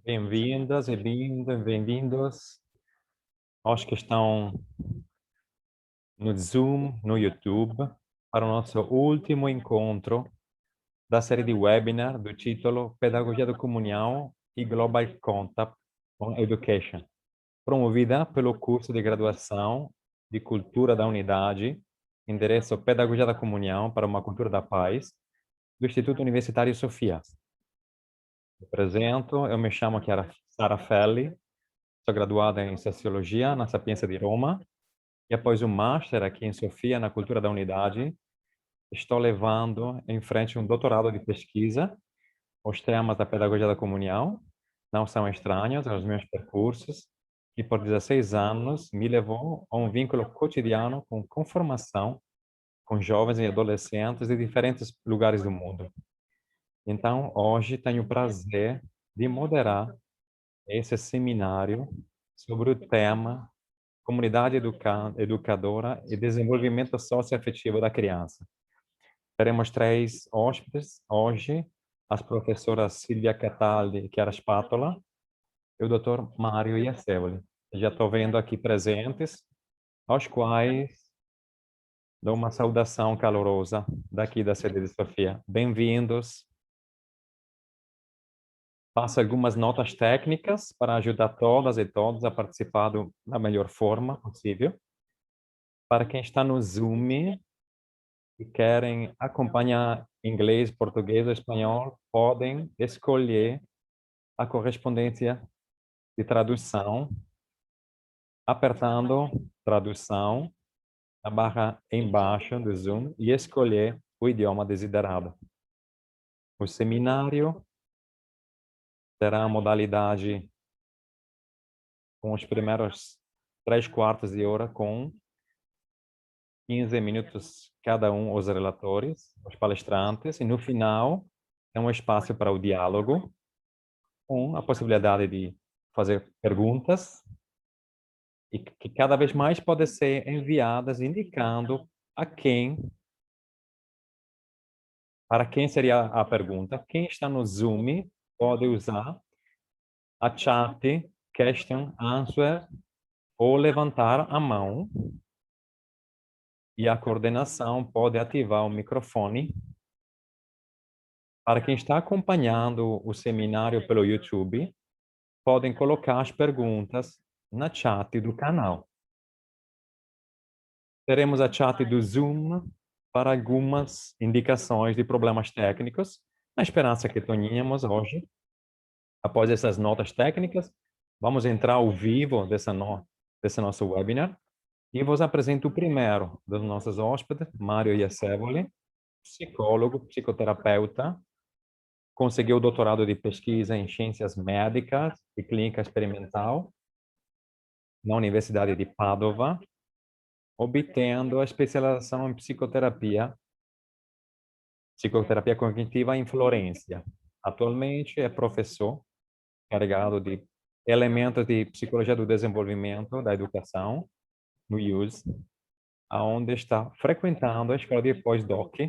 Bem-vindas e bem-vindos aos que estão no Zoom, no YouTube, para o nosso último encontro da série de webinar do título Pedagogia da Comunhão e Global Contact on Education, promovida pelo curso de graduação de Cultura da Unidade, endereço Pedagogia da Comunhão para uma Cultura da Paz, do Instituto Universitário Sofia. Eu me chamo Sara Felli, sou graduada em Sociologia na Sapienza de Roma e após o Master aqui em Sofia, na Cultura da Unidade, estou levando em frente um doutorado de pesquisa. Os temas da Pedagogia da Comunhão não são estranhos aos meus percursos e por 16 anos me levou a um vínculo cotidiano com formação com jovens e adolescentes de diferentes lugares do mundo. Então, hoje tenho o prazer de moderar esse seminário sobre o tema Comunidade Educadora e Desenvolvimento Socioafetivo da Criança. Teremos 3 hóspedes hoje, as professoras Silvia Cataldi e Chiara Spatola e o Dr. Mário Iacevoli. Já estou vendo aqui presentes, aos quais dou uma saudação calorosa daqui da sede de Sofia. Bem-vindos. Passo algumas notas técnicas para ajudar todas e todos a participar da melhor forma possível. Para quem está no Zoom e querem acompanhar inglês, português ou espanhol, podem escolher a correspondência de tradução, apertando tradução na barra embaixo do Zoom e escolher o idioma desiderado. O seminário terá a modalidade com os primeiros 3/4 de hora com 15 minutos cada um os relatores, os palestrantes, e no final é um espaço para o diálogo, com a possibilidade de fazer perguntas e que cada vez mais podem ser enviadas indicando para quem seria a pergunta. Quem está no Zoom pode usar a chat, question, answer ou levantar a mão e a coordenação pode ativar o microfone. Para quem está acompanhando o seminário pelo YouTube, podem colocar as perguntas na chat do canal. Teremos a chat do Zoom para algumas indicações de problemas técnicos, na esperança que tenhamos hoje. Após essas notas técnicas, vamos entrar ao vivo desse nosso webinar e vos apresento o primeiro dos nossos hóspedes, Mário Iacevoli, psicólogo, psicoterapeuta, conseguiu o doutorado de pesquisa em ciências médicas e clínica experimental na Universidade de Padova, obtendo a especialização em psicoterapia cognitiva em Florença. Atualmente é professor encarregado de elementos de psicologia do desenvolvimento da educação no IUS, aonde está frequentando a escola de pós-doc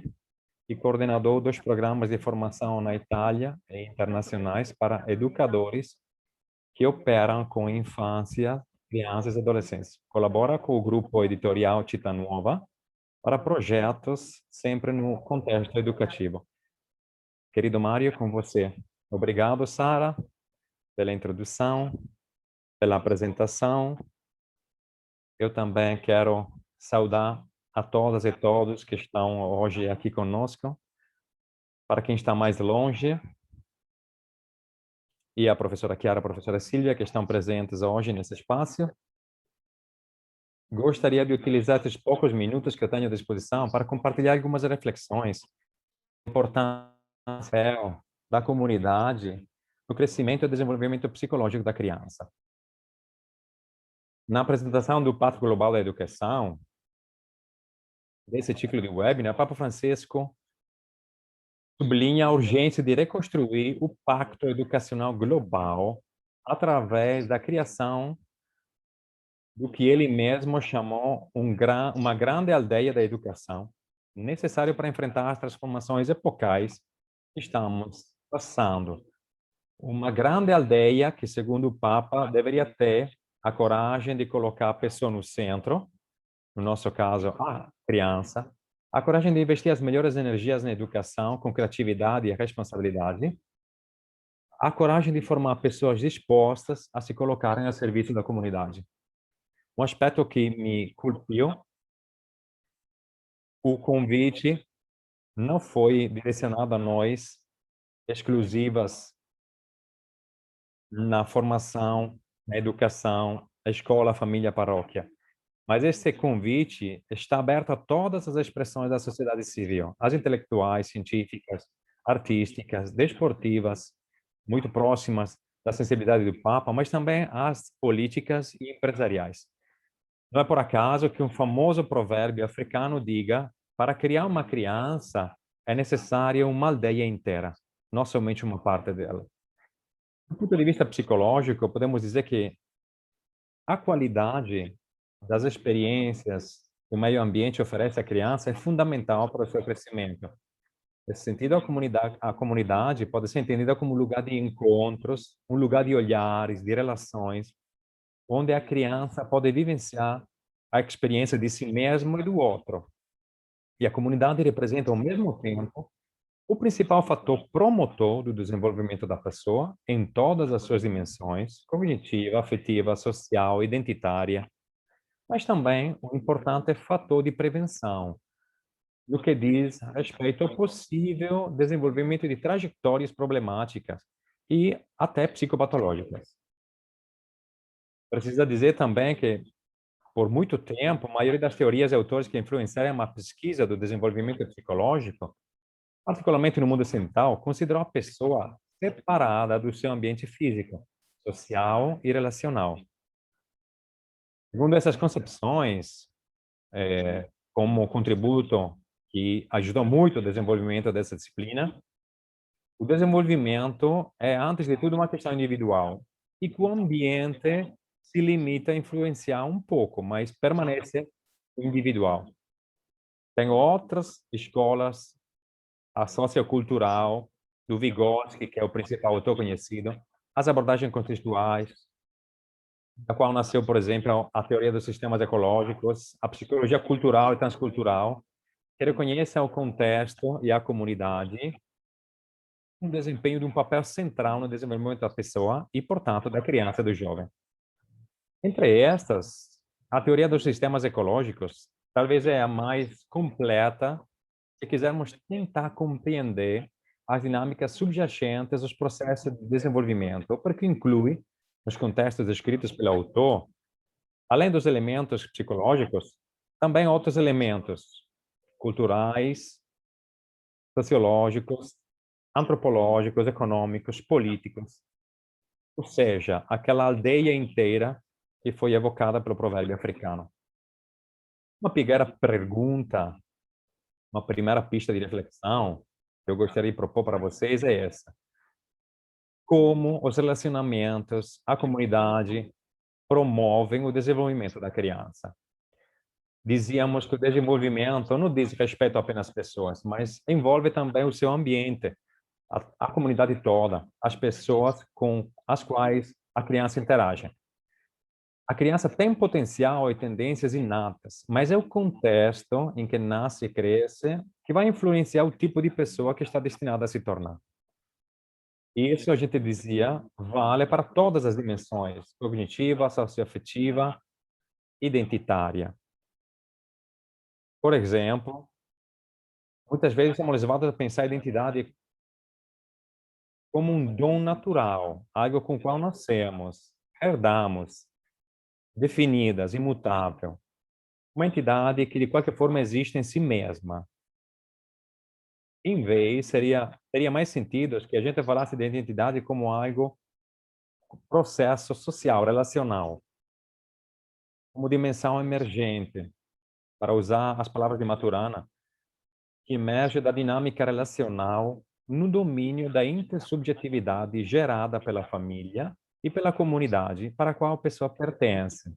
e coordenador dos programas de formação na Itália e internacionais para educadores que operam com infância, crianças e adolescentes. Colabora com o grupo editorial Città Nuova para projetos sempre no contexto educativo. Querido Mário, com você. Obrigado, Sara, pela introdução, pela apresentação. Eu também quero saudar a todas e todos que estão hoje aqui conosco. Para quem está mais longe, e a professora Chiara, a professora Silvia, que estão presentes hoje nesse espaço, gostaria de utilizar esses poucos minutos que eu tenho à disposição para compartilhar algumas reflexões importantes da comunidade no crescimento e desenvolvimento psicológico da criança. Na apresentação do Pacto Global da Educação, desse ciclo de webinar, o Papa Francisco sublinha a urgência de reconstruir o Pacto Educacional Global através da criação do que ele mesmo chamou uma grande aldeia da educação, necessário para enfrentar as transformações epocais que estamos passando. Uma grande aldeia que, segundo o Papa, deveria ter a coragem de colocar a pessoa no centro, no nosso caso, a criança, a coragem de investir as melhores energias na educação, com criatividade e responsabilidade, a coragem de formar pessoas dispostas a se colocarem a serviço da comunidade. Um aspecto que me curtiu, o convite não foi direcionado a nós, exclusivas na formação, na educação, a escola, a família, a paróquia. Mas esse convite está aberto a todas as expressões da sociedade civil, as intelectuais, científicas, artísticas, desportivas, muito próximas da sensibilidade do Papa, mas também as políticas e empresariais. Não é por acaso que um famoso provérbio africano diga: para criar uma criança é necessária uma aldeia inteira, não somente uma parte dela. Do ponto de vista psicológico, podemos dizer que a qualidade das experiências que o meio ambiente oferece à criança é fundamental para o seu crescimento. Nesse sentido, a comunidade pode ser entendida como um lugar de encontros, um lugar de olhares, de relações, onde a criança pode vivenciar a experiência de si mesmo e do outro. E a comunidade representa, ao mesmo tempo, o principal fator promotor do desenvolvimento da pessoa em todas as suas dimensões, cognitiva, afetiva, social, identitária, mas também um importante fator de prevenção, no que diz respeito ao possível desenvolvimento de trajetórias problemáticas e até psicopatológicas. Precisa dizer também que, por muito tempo, a maioria das teorias e autores que influenciaram a pesquisa do desenvolvimento psicológico, particularmente no mundo ocidental, consideram a pessoa separada do seu ambiente físico, social e relacional. Segundo essas concepções, como contributo que ajudou muito o desenvolvimento dessa disciplina, o desenvolvimento é, antes de tudo, uma questão individual e que o ambiente se limita a influenciar um pouco, mas permanece individual. Tem outras escolas, a sociocultural, do Vygotsky, que é o principal autor conhecido, as abordagens contextuais, da qual nasceu, por exemplo, a teoria dos sistemas ecológicos, a psicologia cultural e transcultural, que reconhecem o contexto e a comunidade um desempenho de um papel central no desenvolvimento da pessoa e, portanto, da criança e do jovem. Entre estas, a teoria dos sistemas ecológicos talvez é a mais completa se quisermos tentar compreender as dinâmicas subjacentes aos processos de desenvolvimento, porque inclui, nos contextos descritos pelo autor, além dos elementos psicológicos, também outros elementos culturais, sociológicos, antropológicos, econômicos, políticos, ou seja, aquela aldeia inteira que foi evocada pelo provérbio africano. Uma primeira pergunta, uma primeira pista de reflexão que eu gostaria de propor para vocês é essa: como os relacionamentos, a comunidade promovem o desenvolvimento da criança? Dizíamos que o desenvolvimento não diz respeito apenas às pessoas, mas envolve também o seu ambiente, a comunidade toda, as pessoas com as quais a criança interage. A criança tem potencial e tendências inatas, mas é o contexto em que nasce e cresce que vai influenciar o tipo de pessoa que está destinada a se tornar. Isso, a gente dizia, vale para todas as dimensões: cognitiva, socioafetiva, identitária. Por exemplo, muitas vezes somos levados a pensar a identidade como um dom natural, algo com o qual nascemos, herdamos, definidas, imutável. Uma entidade que, de qualquer forma, existe em si mesma. Em vez, teria mais sentido que a gente falasse de identidade como algo, processo social, relacional, como dimensão emergente, para usar as palavras de Maturana, que emerge da dinâmica relacional no domínio da intersubjetividade gerada pela família e pela comunidade para a qual a pessoa pertence,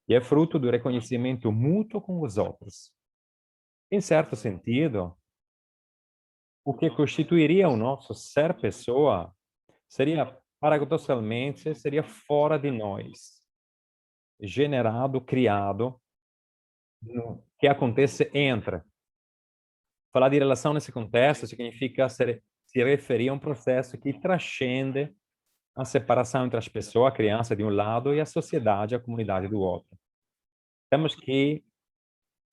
e é fruto do reconhecimento mútuo com os outros. Em certo sentido, o que constituiria o nosso ser pessoa seria, paradoxalmente, seria fora de nós, generado, criado, que acontece entre. Falar de relação nesse contexto significa se referir a um processo que transcende a separação entre as pessoas, a criança de um lado, e a sociedade, a comunidade do outro. Temos que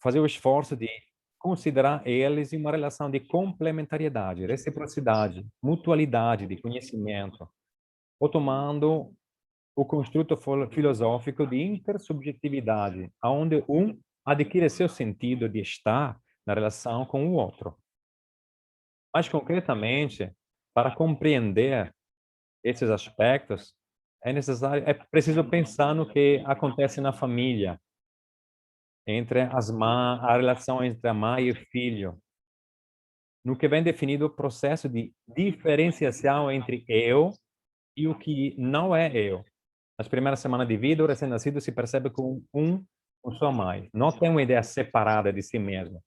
fazer o esforço de considerar eles em uma relação de complementariedade, reciprocidade, mutualidade de conhecimento, ou tomando o construto filosófico de intersubjetividade, onde um adquire seu sentido de estar na relação com o outro. Mais concretamente, para compreender esses aspectos, é preciso pensar no que acontece na família, a relação entre a mãe e o filho, no que vem definido o processo de diferenciação entre eu e o que não é eu. Nas primeiras semanas de vida, o recém-nascido se percebe como com sua mãe. Não tem uma ideia separada de si mesmo.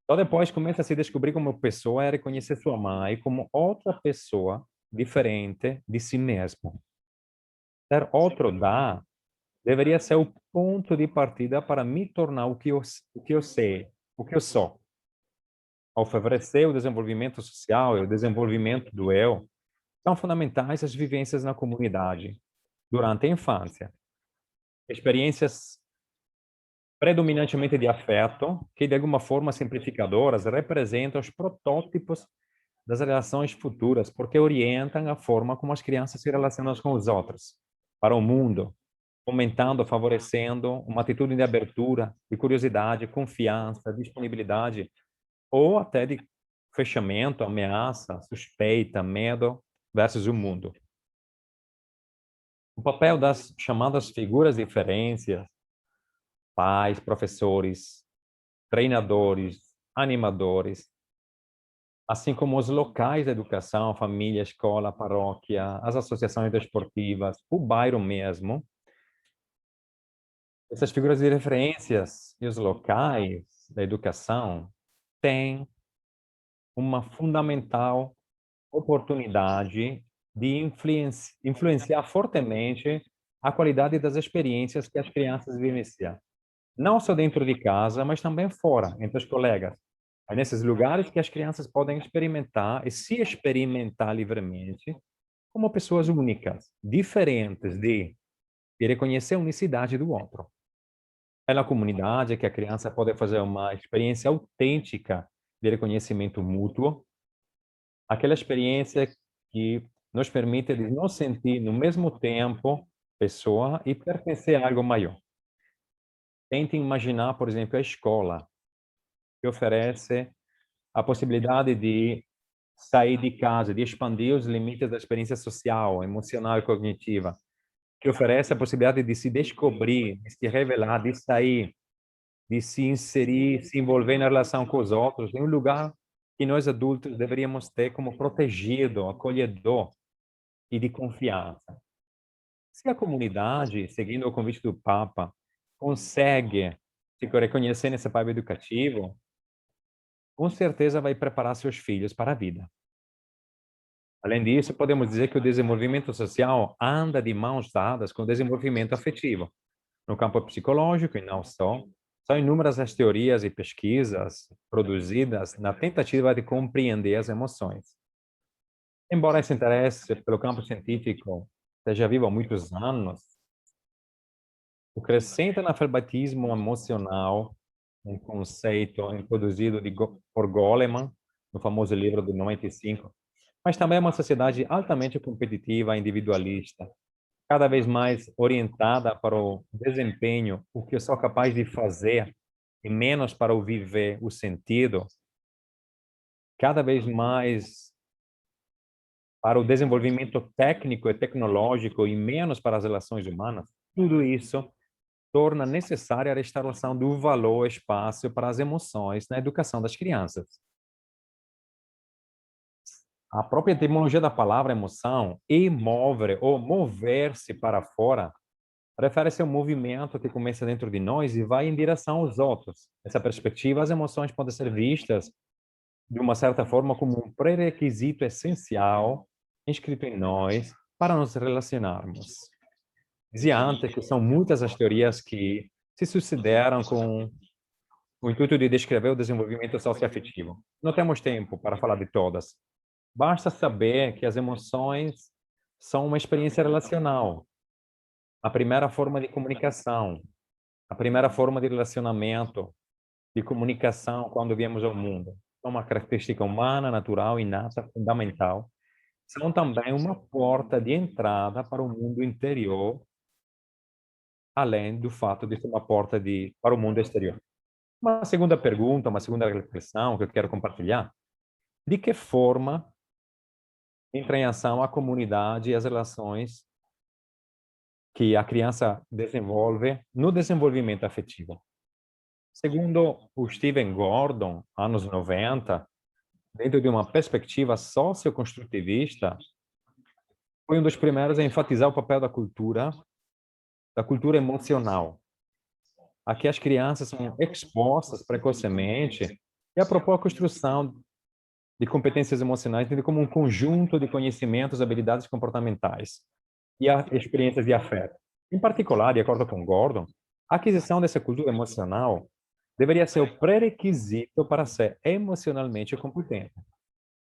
Só depois começa a se descobrir como pessoa e reconhecer sua mãe como outra pessoa diferente de si mesmo. Ser outro deveria ser o ponto de partida para me tornar o que eu sei, o que eu sou. Ao favorecer o desenvolvimento social e o desenvolvimento do eu, são fundamentais as vivências na comunidade durante a infância. Experiências predominantemente de afeto, que de alguma forma simplificadoras representam os protótipos das relações futuras, porque orientam a forma como as crianças se relacionam com os outros, para o mundo, fomentando, favorecendo uma atitude de abertura, de curiosidade, confiança, disponibilidade, ou até de fechamento, ameaça, suspeita, medo versus o mundo. O papel das chamadas figuras de referência, pais, professores, treinadores, animadores, assim como os locais de educação, família, escola, paróquia, as associações desportivas, o bairro mesmo. Essas figuras de referências e os locais da educação têm uma fundamental oportunidade de influenciar fortemente a qualidade das experiências que as crianças vivenciam. Não só dentro de casa, mas também fora, entre os colegas. É nesses lugares que as crianças podem experimentar e se experimentar livremente como pessoas únicas, diferentes de reconhecer a unicidade do outro. É na comunidade que a criança pode fazer uma experiência autêntica de reconhecimento mútuo, aquela experiência que nos permite de nos sentir no mesmo tempo pessoa e pertencer a algo maior. Tentem imaginar, por exemplo, a escola, que oferece a possibilidade de sair de casa, de expandir os limites da experiência social, emocional e cognitiva, que oferece a possibilidade de se descobrir, de se revelar, de sair, de se inserir, se envolver na relação com os outros, em um lugar que nós adultos deveríamos ter como protegido, acolhedor e de confiança. Se a comunidade, seguindo o convite do Papa, consegue se reconhecer nesse papel educativo, com certeza vai preparar seus filhos para a vida. Além disso, podemos dizer que o desenvolvimento social anda de mãos dadas com o desenvolvimento afetivo. No campo psicológico e não só, são inúmeras as teorias e pesquisas produzidas na tentativa de compreender as emoções. Embora esse interesse pelo campo científico esteja vivo há muitos anos, o crescente analfabetismo emocional, um conceito introduzido por Goleman, no famoso livro de 95, mas também é uma sociedade altamente competitiva e individualista, cada vez mais orientada para o desempenho, o que eu sou capaz de fazer, e menos para o viver, o sentido, cada vez mais para o desenvolvimento técnico e tecnológico e menos para as relações humanas, tudo isso torna necessária a restauração do valor e espaço para as emoções na educação das crianças. A própria etimologia da palavra emoção, emovere ou mover-se para fora, refere-se a um movimento que começa dentro de nós e vai em direção aos outros. Nessa perspectiva, as emoções podem ser vistas, de uma certa forma, como um pré-requisito essencial inscrito em nós para nos relacionarmos. Dizia antes que são muitas as teorias que se sucederam com o intuito de descrever o desenvolvimento socioafetivo. Não temos tempo para falar de todas. Basta saber que as emoções são uma experiência relacional, a primeira forma de comunicação, a primeira forma de relacionamento, de comunicação quando viemos ao mundo. É uma característica humana, natural, inata, fundamental. São também uma porta de entrada para o mundo interior, além do fato de ser uma porta para o mundo exterior. Uma segunda pergunta, uma segunda reflexão que eu quero compartilhar: de que forma entra em ação a comunidade e as relações que a criança desenvolve no desenvolvimento afetivo? Segundo o Steven Gordon, anos 90, dentro de uma perspectiva socioconstrutivista, foi um dos primeiros a enfatizar o papel da cultura emocional. Aqui as crianças são expostas precocemente e a propor a construção de competências emocionais entende como um conjunto de conhecimentos, habilidades comportamentais e experiências de afeto. Em particular, de acordo com Gordon, a aquisição dessa cultura emocional deveria ser o pré-requisito para ser emocionalmente competente.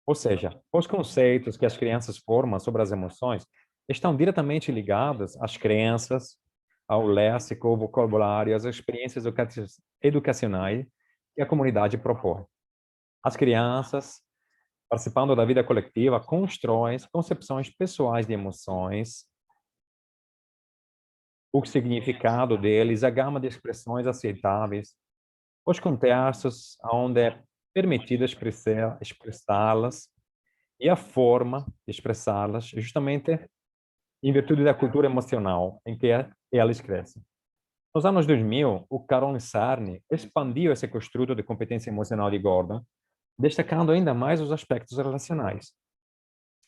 Ou seja, os conceitos que as crianças formam sobre as emoções estão diretamente ligados às crenças, ao léxico, ao vocabulário, às experiências educacionais que a comunidade propõe. As crianças, participando da vida coletiva, constroem concepções pessoais de emoções, o significado deles, a gama de expressões aceitáveis, os contextos onde é permitido expressá-las e a forma de expressá-las, justamente em virtude da cultura emocional em que elas crescem. Nos anos 2000, o Carol Sarni expandiu esse construto de competência emocional de Gordon, destacando ainda mais os aspectos relacionais.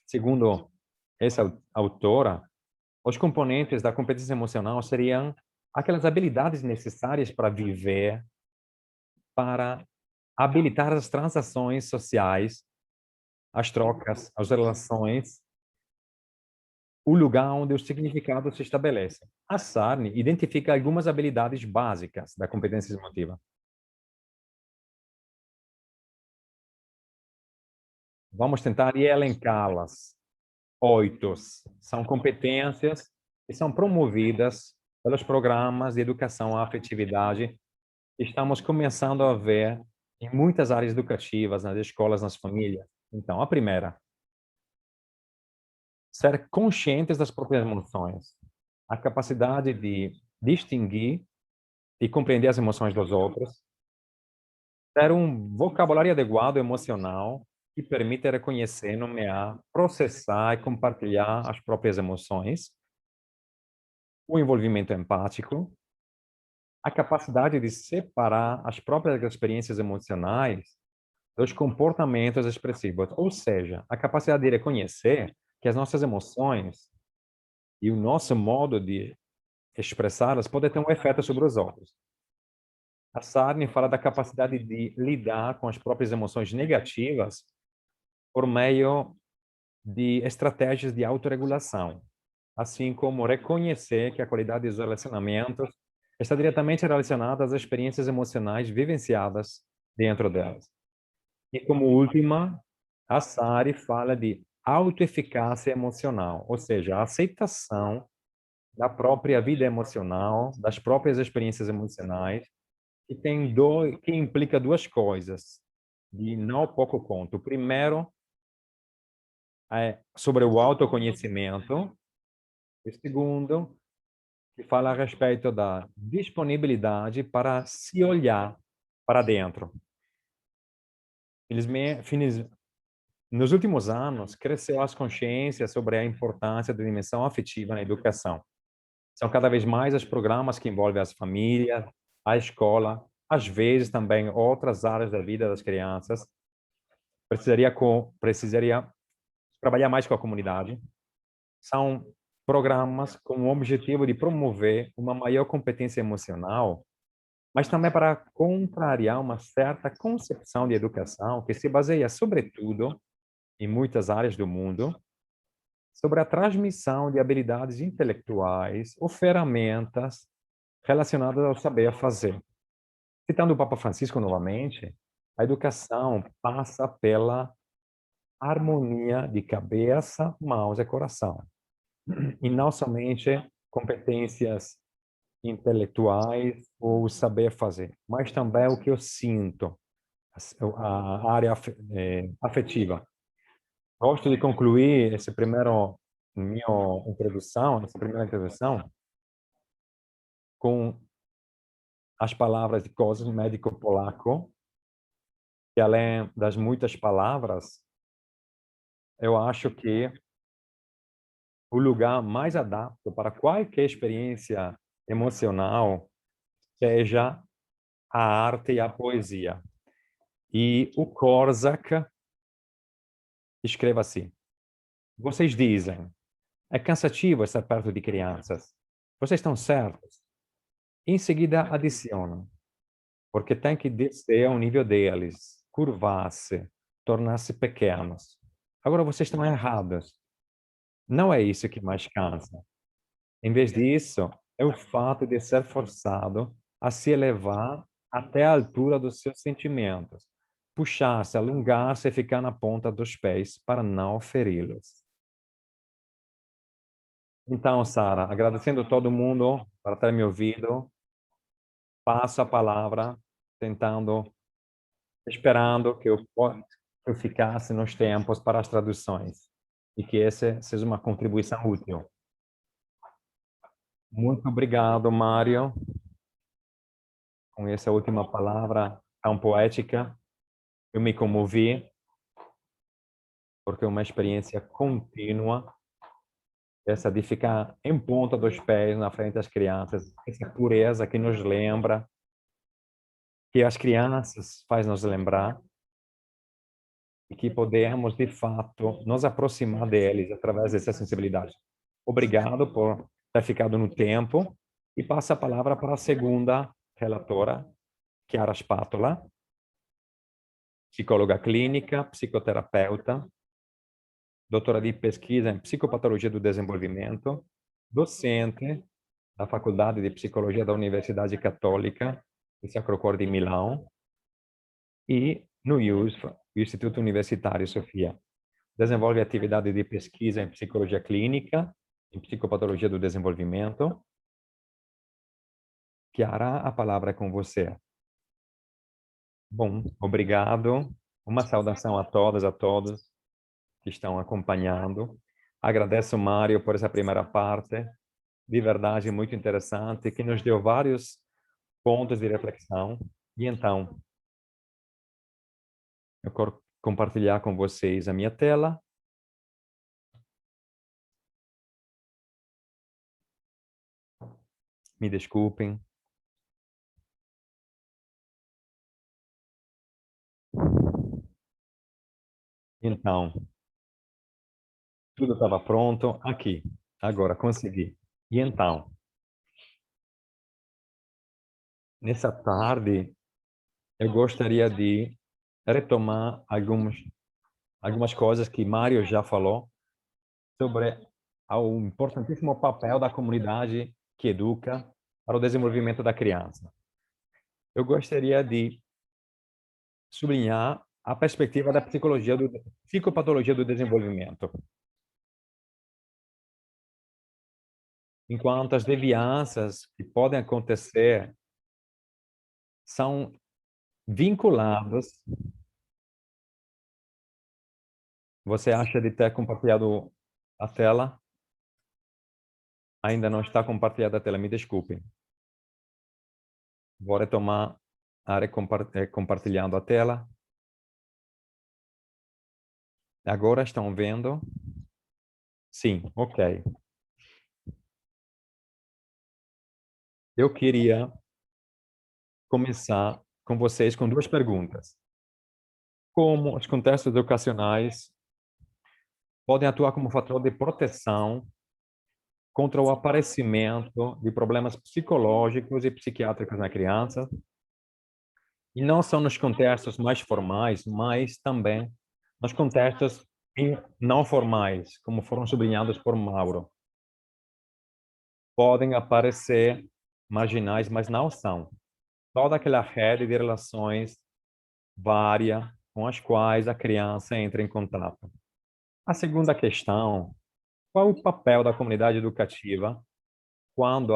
Segundo essa autora, os componentes da competência emocional seriam aquelas habilidades necessárias para viver, para habilitar as transações sociais, as trocas, as relações, o lugar onde o significado se estabelece. A Sarni identifica algumas habilidades básicas da competência emotiva. Vamos tentar elencá-las. 8 são competências que são promovidas pelos programas de educação à afetividade. Estamos começando a ver em muitas áreas educativas, nas escolas, nas famílias. Então, a primeira, ser conscientes das próprias emoções. A capacidade de distinguir e compreender as emoções dos outros. Ter um vocabulário adequado emocional que permita reconhecer, nomear, processar e compartilhar as próprias emoções. O envolvimento empático, a capacidade de separar as próprias experiências emocionais dos comportamentos expressivos, ou seja, a capacidade de reconhecer que as nossas emoções e o nosso modo de expressá-las pode ter um efeito sobre os outros. A Sarni fala da capacidade de lidar com as próprias emoções negativas por meio de estratégias de autorregulação, assim como reconhecer que a qualidade dos relacionamentos está diretamente relacionada às experiências emocionais vivenciadas dentro delas. E como última, a Sari fala de autoeficácia emocional, ou seja, a aceitação da própria vida emocional, das próprias experiências emocionais, que implica duas coisas, de não pouco conto. O primeiro é sobre o autoconhecimento, e o segundo, que fala a respeito da disponibilidade para se olhar para dentro. Nos últimos anos, cresceu as consciências sobre a importância da dimensão afetiva na educação. São cada vez mais os programas que envolvem as famílias, a escola, às vezes também outras áreas da vida das crianças. Precisaria trabalhar mais com a comunidade. São programas com o objetivo de promover uma maior competência emocional, mas também para contrariar uma certa concepção de educação que se baseia, sobretudo, em muitas áreas do mundo, sobre a transmissão de habilidades intelectuais ou ferramentas relacionadas ao saber fazer. Citando o Papa Francisco novamente, a educação passa pela harmonia de cabeça, mãos e coração. E não somente competências intelectuais ou saber fazer, mas também o que eu sinto, a área afetiva. Gosto de concluir essa primeira introdução, com as palavras de Cosme, médico polaco, que além das muitas palavras, eu acho que o lugar mais adapto para qualquer experiência emocional seja a arte e a poesia. E o Korsak escreve assim: vocês dizem, é cansativo estar perto de crianças. Vocês estão certos. Em seguida, adiciona, porque tem que descer ao nível deles, curvar-se, tornar-se pequenos. Agora, vocês estão errados. Não é isso que mais cansa. Em vez disso, é o fato de ser forçado a se elevar até a altura dos seus sentimentos, puxar-se, alongar-se e ficar na ponta dos pés para não feri-los. Então, Sara, agradecendo a todo mundo por ter me ouvido, passo a palavra, esperando que eu ficasse nos tempos para as traduções e que essa seja uma contribuição útil. Muito obrigado, Mário, com essa última palavra tão poética. Eu me comovi, porque é uma experiência contínua, essa de ficar em ponta dos pés na frente das crianças, essa pureza que nos lembra, que as crianças faz nos lembrar, e que podemos, de fato, nos aproximar deles através dessa sensibilidade. Obrigado por ter ficado no tempo, e passo a palavra para a segunda relatora, Chiara Spatola, psicóloga clínica, psicoterapeuta, doutora de pesquisa em psicopatologia do desenvolvimento, docente da Faculdade de Psicologia da Universidade Católica do Sacro Cuore de Milão e no IUSF, Instituto Universitário Sofia. Desenvolve atividade de pesquisa em psicologia clínica, em psicopatologia do desenvolvimento. Chiara, a palavra é com você. Bom, obrigado. Uma saudação a todas, a todos que estão acompanhando. Agradeço, Mário, por essa primeira parte, de verdade muito interessante, que nos deu vários pontos de reflexão. E então, eu quero compartilhar com vocês a minha tela. Me desculpem. Então, tudo estava pronto aqui. Agora consegui. E então, nessa tarde, eu gostaria de retomar algumas coisas que Mário já falou sobre o importantíssimo papel da comunidade que educa para o desenvolvimento da criança. Eu gostaria de sublinhar a perspectiva da psicopatologia do desenvolvimento. Enquanto as devianças que podem acontecer são vinculadas. Você acha de ter compartilhado a tela? Ainda não está compartilhada a tela, me desculpe. Vou retomar compartilhando a tela. Agora estão vendo? Sim, ok. Eu queria começar com vocês com duas perguntas. Como os contextos educacionais podem atuar como fator de proteção contra o aparecimento de problemas psicológicos e psiquiátricos na criança, e não só nos contextos mais formais, mas também nos contextos e não formais, como foram sublinhados por Mauro. Podem aparecer marginais, mas não são. Toda aquela rede de relações vária com as quais a criança entra em contato. A segunda questão: qual o papel da comunidade educativa quando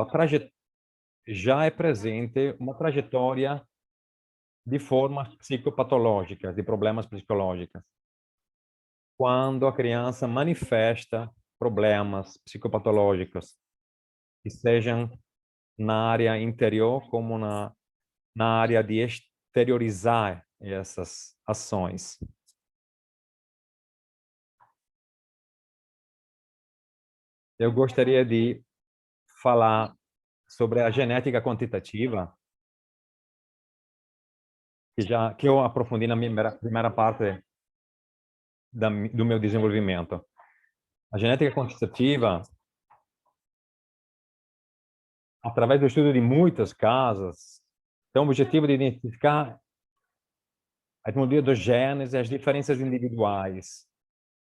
já é presente uma trajetória de formas psicopatológicas, de problemas psicológicos? Quando a criança manifesta problemas psicopatológicos, que sejam na área interior como na área de exteriorizar essas ações. Eu gostaria de falar sobre a genética quantitativa, que eu aprofundei na minha primeira parte do meu desenvolvimento. A genética quantitativa, através do estudo de muitos casos, tem o objetivo de identificar a etimologia dos genes e as diferenças individuais.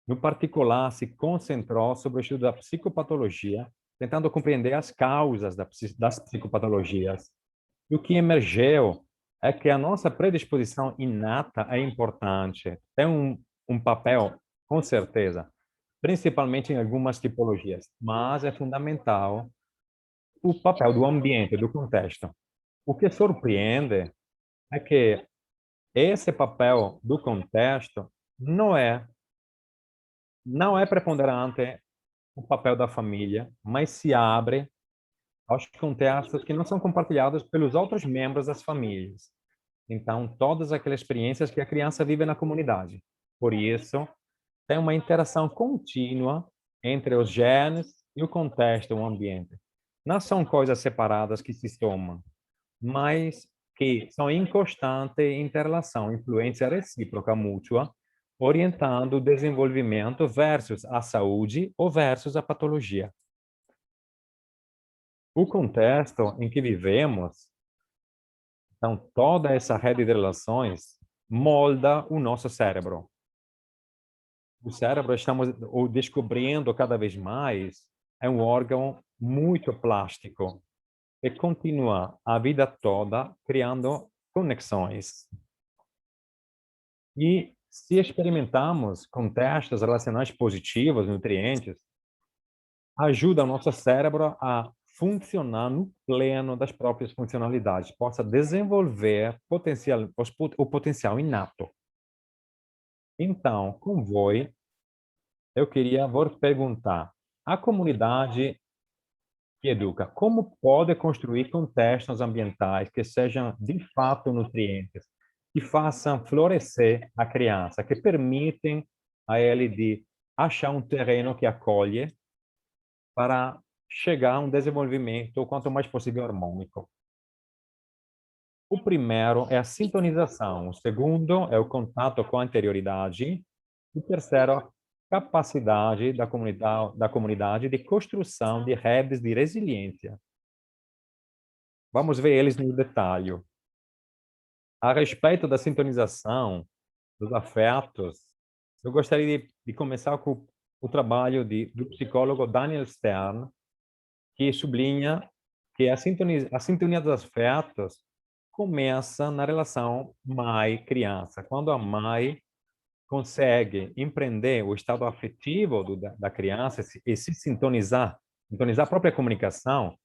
No particular, se concentrou sobre o estudo da psicopatologia, tentando compreender as causas das psicopatologias. E o que emergeu é que a nossa predisposição inata é importante, tem um papel, com certeza, principalmente em algumas tipologias, mas é fundamental o papel do ambiente, do contexto. O que surpreende é que esse papel do contexto não é preponderante o papel da família, mas se abre aos contextos que não são compartilhados pelos outros membros das famílias. Então, todas aquelas experiências que a criança vive na comunidade. Por isso, tem uma interação contínua entre os genes e o contexto, o ambiente. Não são coisas separadas que se somam, mas que são em constante interrelação, influência recíproca mútua, orientando o desenvolvimento versus a saúde ou versus a patologia. O contexto em que vivemos, então, toda essa rede de relações molda o nosso cérebro. O cérebro, estamos o descobrindo cada vez mais, é um órgão muito plástico e continua a vida toda criando conexões. E se experimentamos contextos relacionais positivos, nutrientes, ajuda o nosso cérebro a funcionar no pleno das próprias funcionalidades, possa desenvolver o potencial inato. Então, com voi, eu queria vos perguntar, a comunidade que educa, como pode construir contextos ambientais que sejam de fato nutrientes, que façam florescer a criança, que permitem a ele de achar um terreno que acolhe para chegar a um desenvolvimento o quanto mais possível harmônico. O primeiro é a sintonização, o segundo é o contato com a anterioridade, o terceiro, capacidade da comunidade de construção de redes de resiliência. Vamos ver eles no detalhe. A respeito da sintonização dos afetos, eu gostaria de começar com o trabalho do psicólogo Daniel Stern, que sublinha que a sintonia dos afetos começa na relação mãe-criança. Quando a mãe consegue empreender o estado afetivo da criança e se sintonizar a própria comunicação,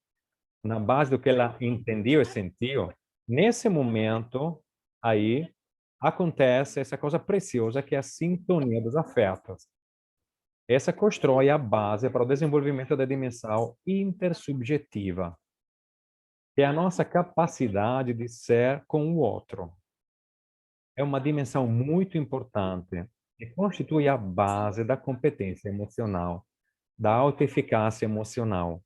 na base do que ela entendeu e sentiu, nesse momento, aí, acontece essa coisa preciosa que é a sintonia dos afetos. Essa constrói a base para o desenvolvimento da dimensão intersubjetiva, que é a nossa capacidade de ser com o outro. É uma dimensão muito importante que constitui a base da competência emocional, da autoeficácia emocional,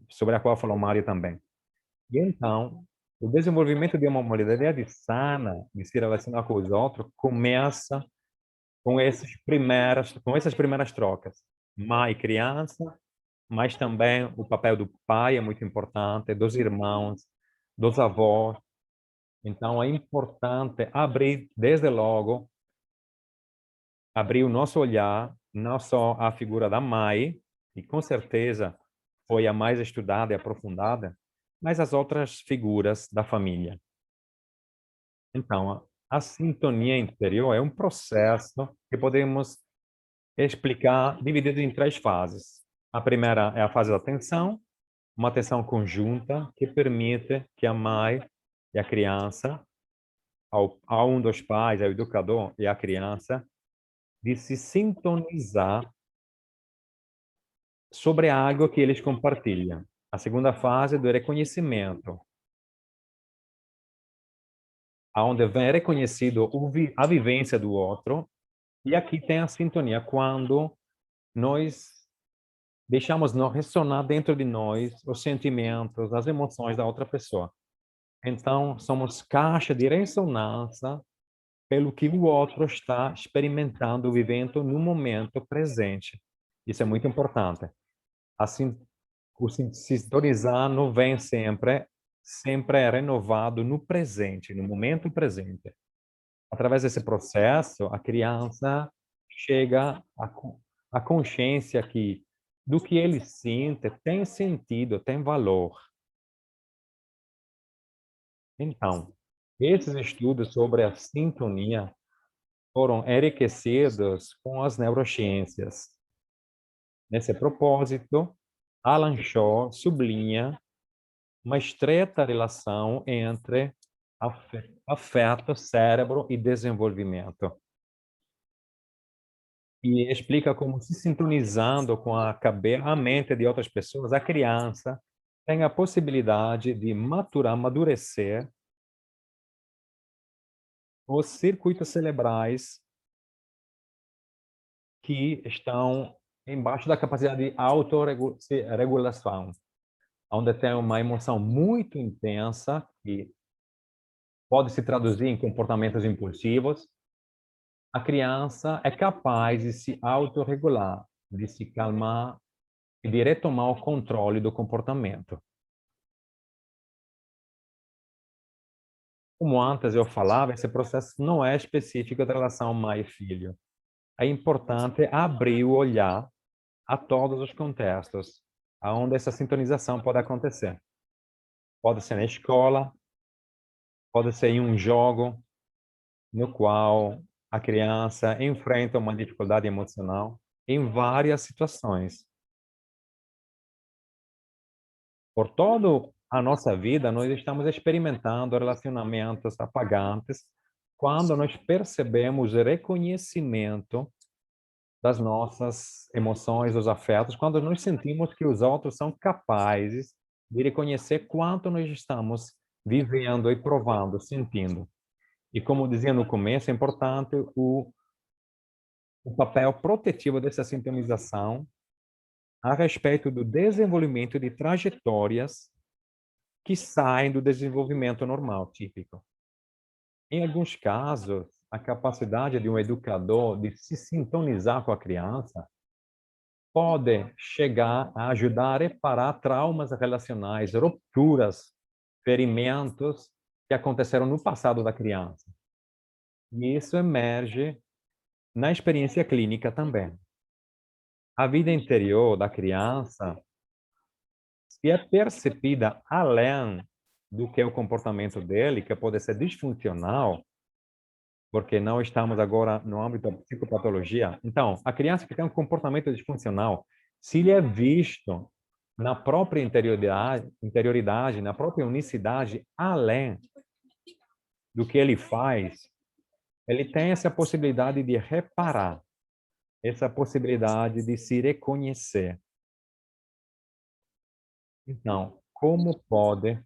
sobre a qual falou Mário também. E então, o desenvolvimento de uma modalidade sana de se relacionar com os outros começa com essas primeiras trocas. Mãe e criança, mas também o papel do pai é muito importante, dos irmãos, dos avós. Então, é importante abrir, desde logo, abrir o nosso olhar, não só à figura da mãe, e com certeza foi a mais estudada e aprofundada, mas as outras figuras da família. Então, a sintonia interior é um processo que podemos explicar dividido em 3 fases. A primeira é a fase da atenção, uma atenção conjunta que permite que a mãe e a criança, ao um dos pais, ao educador e à criança, de se sintonizar sobre algo que eles compartilham. A segunda fase é do reconhecimento, aonde vem reconhecido a vivência do outro, e aqui tem a sintonia, quando nós deixamos não ressonar dentro de nós os sentimentos, as emoções da outra pessoa. Então, somos caixa de ressonância pelo que o outro está experimentando, vivendo no momento presente. Isso é muito importante. Assim, o sintonizar não vem sempre, sempre é renovado no presente, no momento presente. Através desse processo, a criança chega à consciência que do que ele sente tem sentido, tem valor. Então, esses estudos sobre a sintonia foram enriquecidos com as neurociências. Nesse propósito, Alan Shaw sublinha uma estreita relação entre afeto, cérebro e desenvolvimento. E explica como, se sintonizando com a mente de outras pessoas, a criança tem a possibilidade de maturar, amadurecer os circuitos cerebrais que estão embaixo da capacidade de autorregulação, onde tem uma emoção muito intensa que pode se traduzir em comportamentos impulsivos. A criança é capaz de se autorregular, de se calmar e de retomar o controle do comportamento. Como antes eu falava, esse processo não é específico da relação mãe e filho. É importante abrir o olhar a todos os contextos aonde essa sintonização pode acontecer. Pode ser na escola, pode ser em um jogo no qual a criança enfrenta uma dificuldade emocional, em várias situações. Por toda a nossa vida, nós estamos experimentando relacionamentos apagantes quando nós percebemos o reconhecimento das nossas emoções, dos afetos, quando nós sentimos que os outros são capazes de reconhecer quanto nós estamos vivendo e provando, sentindo. E como dizia no começo, é importante o papel protetivo dessa sintonização a respeito do desenvolvimento de trajetórias que saem do desenvolvimento normal, típico. Em alguns casos, a capacidade de um educador de se sintonizar com a criança pode chegar a ajudar a reparar traumas relacionais, rupturas, ferimentos que aconteceram no passado da criança. E isso emerge na experiência clínica também. A vida interior da criança, se é percebida além do que é o comportamento dele, que pode ser disfuncional, porque não estamos agora no âmbito da psicopatologia. Então, a criança que tem um comportamento disfuncional, se ele é visto na própria interioridade, na própria unicidade, além do que ele faz, ele tem essa possibilidade de reparar, essa possibilidade de se reconhecer. Então, como pode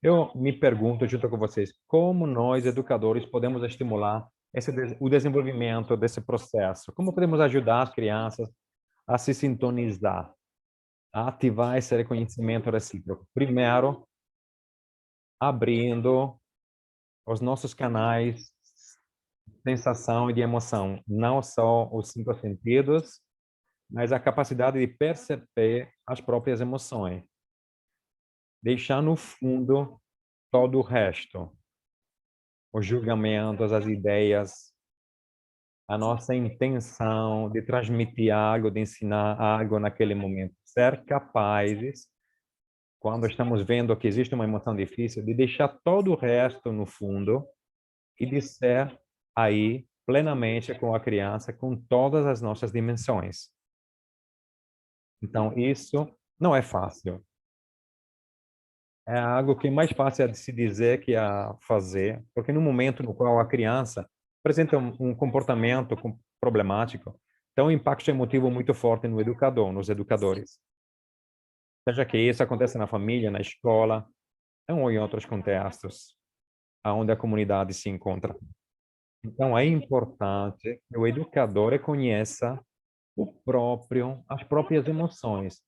eu me pergunto, junto com vocês, como nós, educadores, podemos estimular o desenvolvimento desse processo? Como podemos ajudar as crianças a se sintonizar, a ativar esse reconhecimento recíproco? Primeiro, abrindo os nossos canais de sensação e de emoção, não só os 5 sentidos, mas a capacidade de perceber as próprias emoções. Deixar no fundo todo o resto, os julgamentos, as ideias, a nossa intenção de transmitir algo, de ensinar algo naquele momento. Ser capazes, quando estamos vendo que existe uma emoção difícil, de deixar todo o resto no fundo e de ser aí plenamente com a criança, com todas as nossas dimensões. Então, isso não é fácil. É algo que é mais fácil de se dizer que a fazer, porque no momento no qual a criança apresenta um comportamento problemático, tem um impacto emotivo muito forte no educador, nos educadores. Seja que isso acontece na família, na escola, ou em outros contextos, onde a comunidade se encontra. Então, é importante que o educador reconheça as próprias emoções,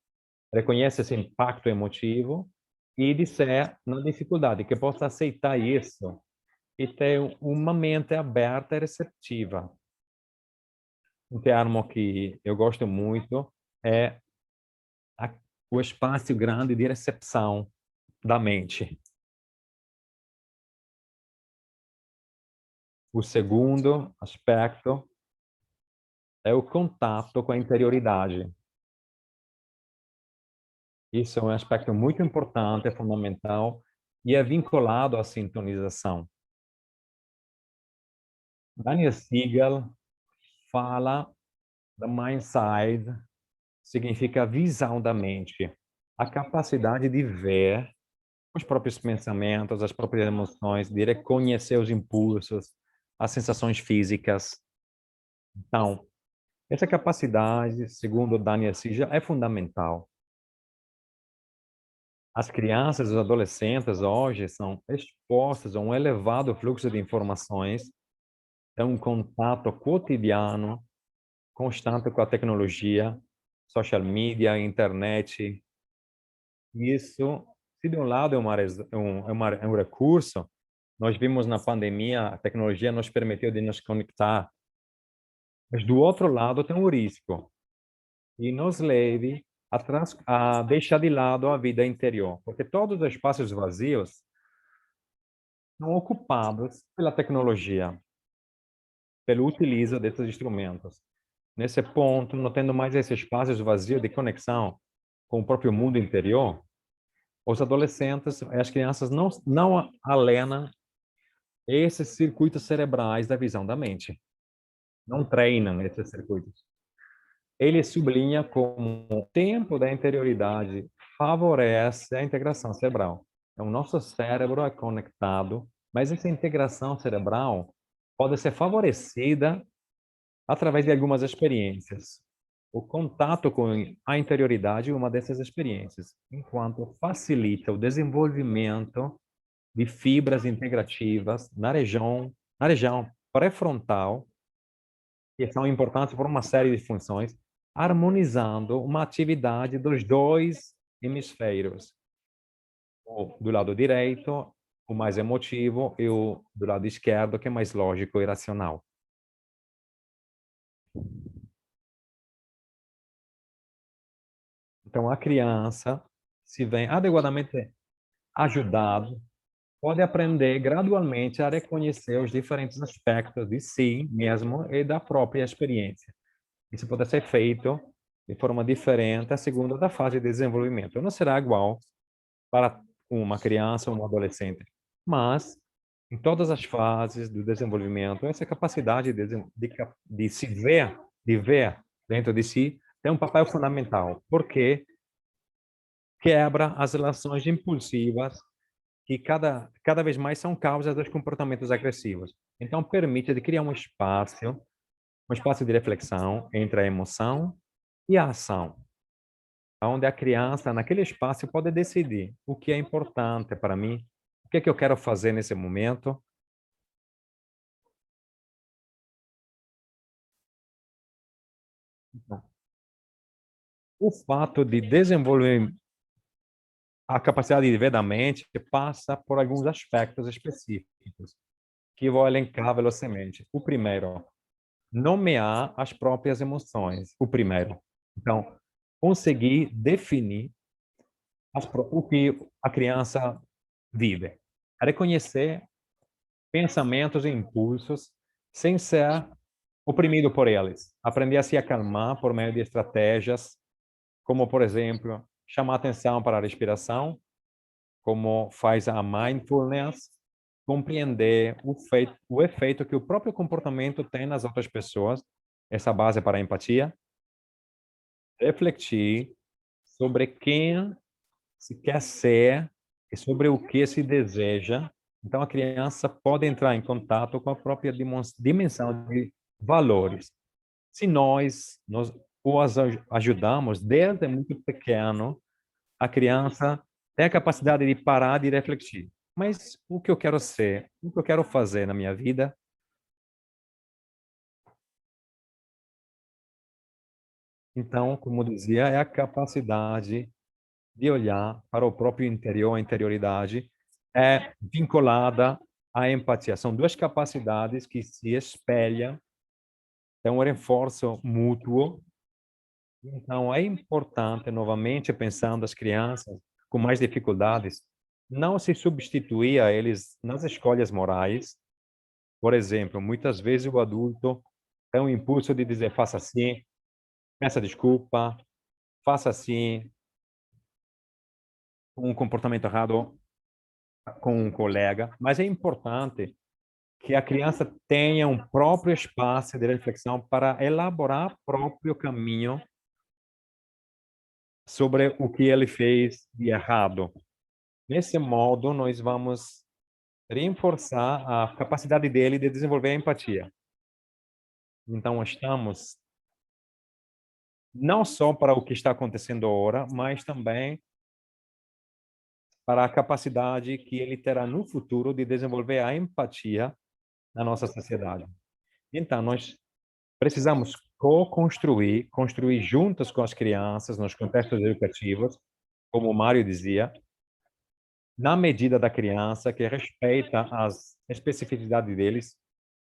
reconheça esse impacto emotivo e disser na dificuldade, que possa aceitar isso e ter uma mente aberta e receptiva. Um termo que eu gosto muito é o espaço grande de recepção da mente. O segundo aspecto é o contato com a interioridade. Isso é um aspecto muito importante, é fundamental e é vinculado à sintonização. Daniel Siegel fala da Mindside, significa a visão da mente, a capacidade de ver os próprios pensamentos, as próprias emoções, de reconhecer os impulsos, as sensações físicas. Então, essa capacidade, segundo Daniel Siegel, é fundamental. As crianças e os adolescentes hoje são expostos a um elevado fluxo de informações, é um contato cotidiano, constante com a tecnologia, social media, internet. Isso, se de um lado é um recurso, nós vimos na pandemia, a tecnologia nos permitiu de nos conectar, mas do outro lado tem um risco, e nos leve a deixar de lado a vida interior, porque todos os espaços vazios são ocupados pela tecnologia, pelo utilizo desses instrumentos. Nesse ponto, não tendo mais esses espaços vazios de conexão com o próprio mundo interior, os adolescentes e as crianças não alenam esses circuitos cerebrais da visão da mente. Não treinam esses circuitos. Ele sublinha como o tempo da interioridade favorece a integração cerebral. Então, o nosso cérebro é conectado, mas essa integração cerebral pode ser favorecida através de algumas experiências. O contato com a interioridade é uma dessas experiências, enquanto facilita o desenvolvimento de fibras integrativas na região pré-frontal, que são importantes por uma série de funções, harmonizando uma atividade dos dois hemisférios, o do lado direito, o mais emotivo, e o do lado esquerdo, que é mais lógico e racional. Então, a criança, se vem adequadamente ajudado, pode aprender gradualmente a reconhecer os diferentes aspectos de si mesmo e da própria experiência. Isso pode ser feito de forma diferente a segundo da fase de desenvolvimento. Não será igual para uma criança ou um adolescente, mas em todas as fases do desenvolvimento, essa capacidade de se ver, de ver dentro de si, tem um papel fundamental, porque quebra as relações impulsivas que cada vez mais são causas dos comportamentos agressivos. Então, permite de criar um espaço de reflexão entre a emoção e a ação, onde a criança, naquele espaço, pode decidir o que é importante para mim, o que é que eu quero fazer nesse momento. Então, o fato de desenvolver a capacidade de ver da mente passa por alguns aspectos específicos, que vou elencar velocemente. O primeiro, nomear as próprias emoções. O primeiro. Então, conseguir definir o que a criança vive. Reconhecer pensamentos e impulsos sem ser oprimido por eles. Aprender a se acalmar por meio de estratégias, como, por exemplo, chamar atenção para a respiração, como faz a mindfulness, compreender o efeito que o próprio comportamento tem nas outras pessoas, essa base para a empatia, refletir sobre quem se quer ser e sobre o que se deseja. Então, a criança pode entrar em contato com a própria dimensão de valores. Se nós os ajudamos desde muito pequeno, a criança tem a capacidade de parar de refletir. Mas o que eu quero ser? O que eu quero fazer na minha vida? Então, como dizia, é a capacidade de olhar para o próprio interior, a interioridade, é vinculada à empatia. São duas capacidades que se espelham, é um reforço mútuo. Então, é importante, novamente, pensando as crianças com mais dificuldades, não se substituir a eles nas escolhas morais. Por exemplo, muitas vezes o adulto tem um impulso de dizer, faça assim, peça desculpa, faça assim, um comportamento errado com um colega, mas é importante que a criança tenha um próprio espaço de reflexão para elaborar próprio caminho sobre o que ele fez de errado. Nesse modo, nós vamos reforçar a capacidade dele de desenvolver a empatia. Então, estamos não só para o que está acontecendo agora, mas também para a capacidade que ele terá no futuro de desenvolver a empatia na nossa sociedade. Então, nós precisamos co-construir, construir juntos com as crianças, nos contextos educativos, como o Mário dizia, na medida da criança, que respeita as especificidades deles,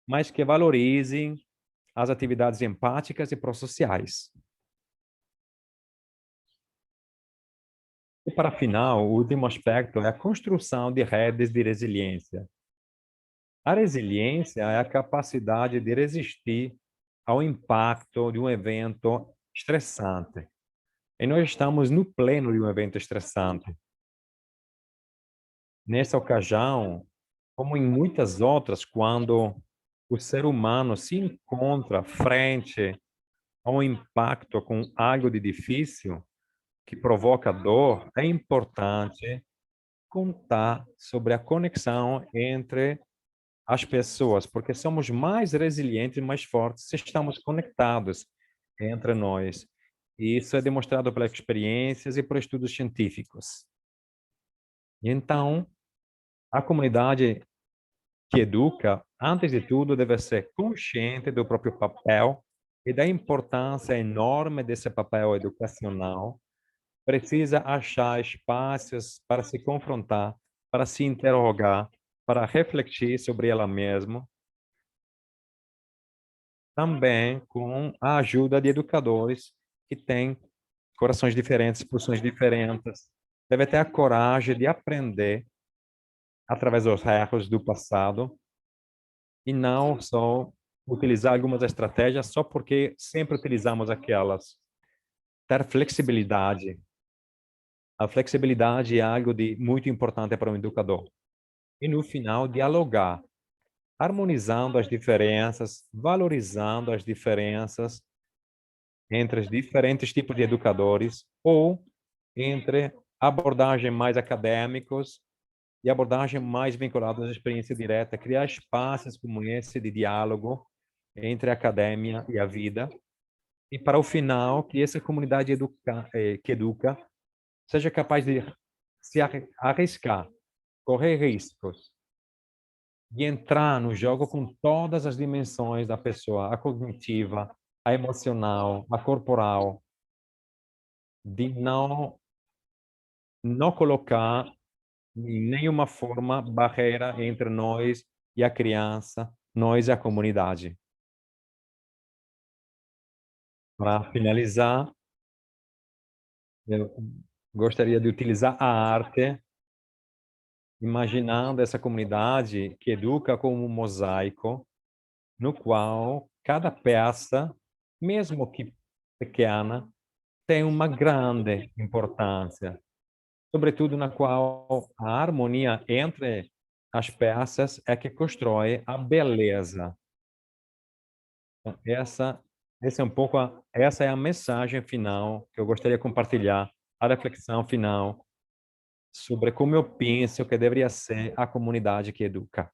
mas que valorizem as atividades empáticas e prossociais. E para final, o último aspecto é a construção de redes de resiliência. A resiliência é a capacidade de resistir ao impacto de um evento estressante. E nós estamos no pleno de um evento estressante. Nessa ocasião, como em muitas outras, quando o ser humano se encontra frente a um impacto com algo de difícil, que provoca dor, é importante contar sobre a conexão entre as pessoas, porque somos mais resilientes e mais fortes se estamos conectados entre nós. E isso é demonstrado pelas experiências e por estudos científicos. E então, a comunidade que educa, antes de tudo, deve ser consciente do próprio papel e da importância enorme desse papel educacional. Precisa achar espaços para se confrontar, para se interrogar, para refletir sobre ela mesma, também com a ajuda de educadores que têm corações diferentes, posições diferentes. Deve ter a coragem de aprender através dos erros do passado e não só utilizar algumas estratégias só porque sempre utilizamos aquelas. Ter flexibilidade. A flexibilidade é algo de muito importante para um educador. E no final, dialogar, harmonizando as diferenças, valorizando as diferenças entre os diferentes tipos de educadores ou entre abordagem mais acadêmicos e abordagem mais vinculada à experiência direta, criar espaços como esse de diálogo entre a academia e a vida, e para o final, que essa comunidade que educa seja capaz de se arriscar, correr riscos e entrar no jogo com todas as dimensões da pessoa, a cognitiva, a emocional, a corporal, de não colocar em nenhuma forma barreira entre nós e a criança, nós e a comunidade. Para finalizar, eu gostaria de utilizar a arte, imaginando essa comunidade que educa como um mosaico, no qual cada peça, mesmo que pequena, tem uma grande importância, sobretudo na qual a harmonia entre as peças é que constrói a beleza. Então, essa é um pouco essa é a mensagem final que eu gostaria de compartilhar, a reflexão final sobre como eu penso que deveria ser a comunidade que educa.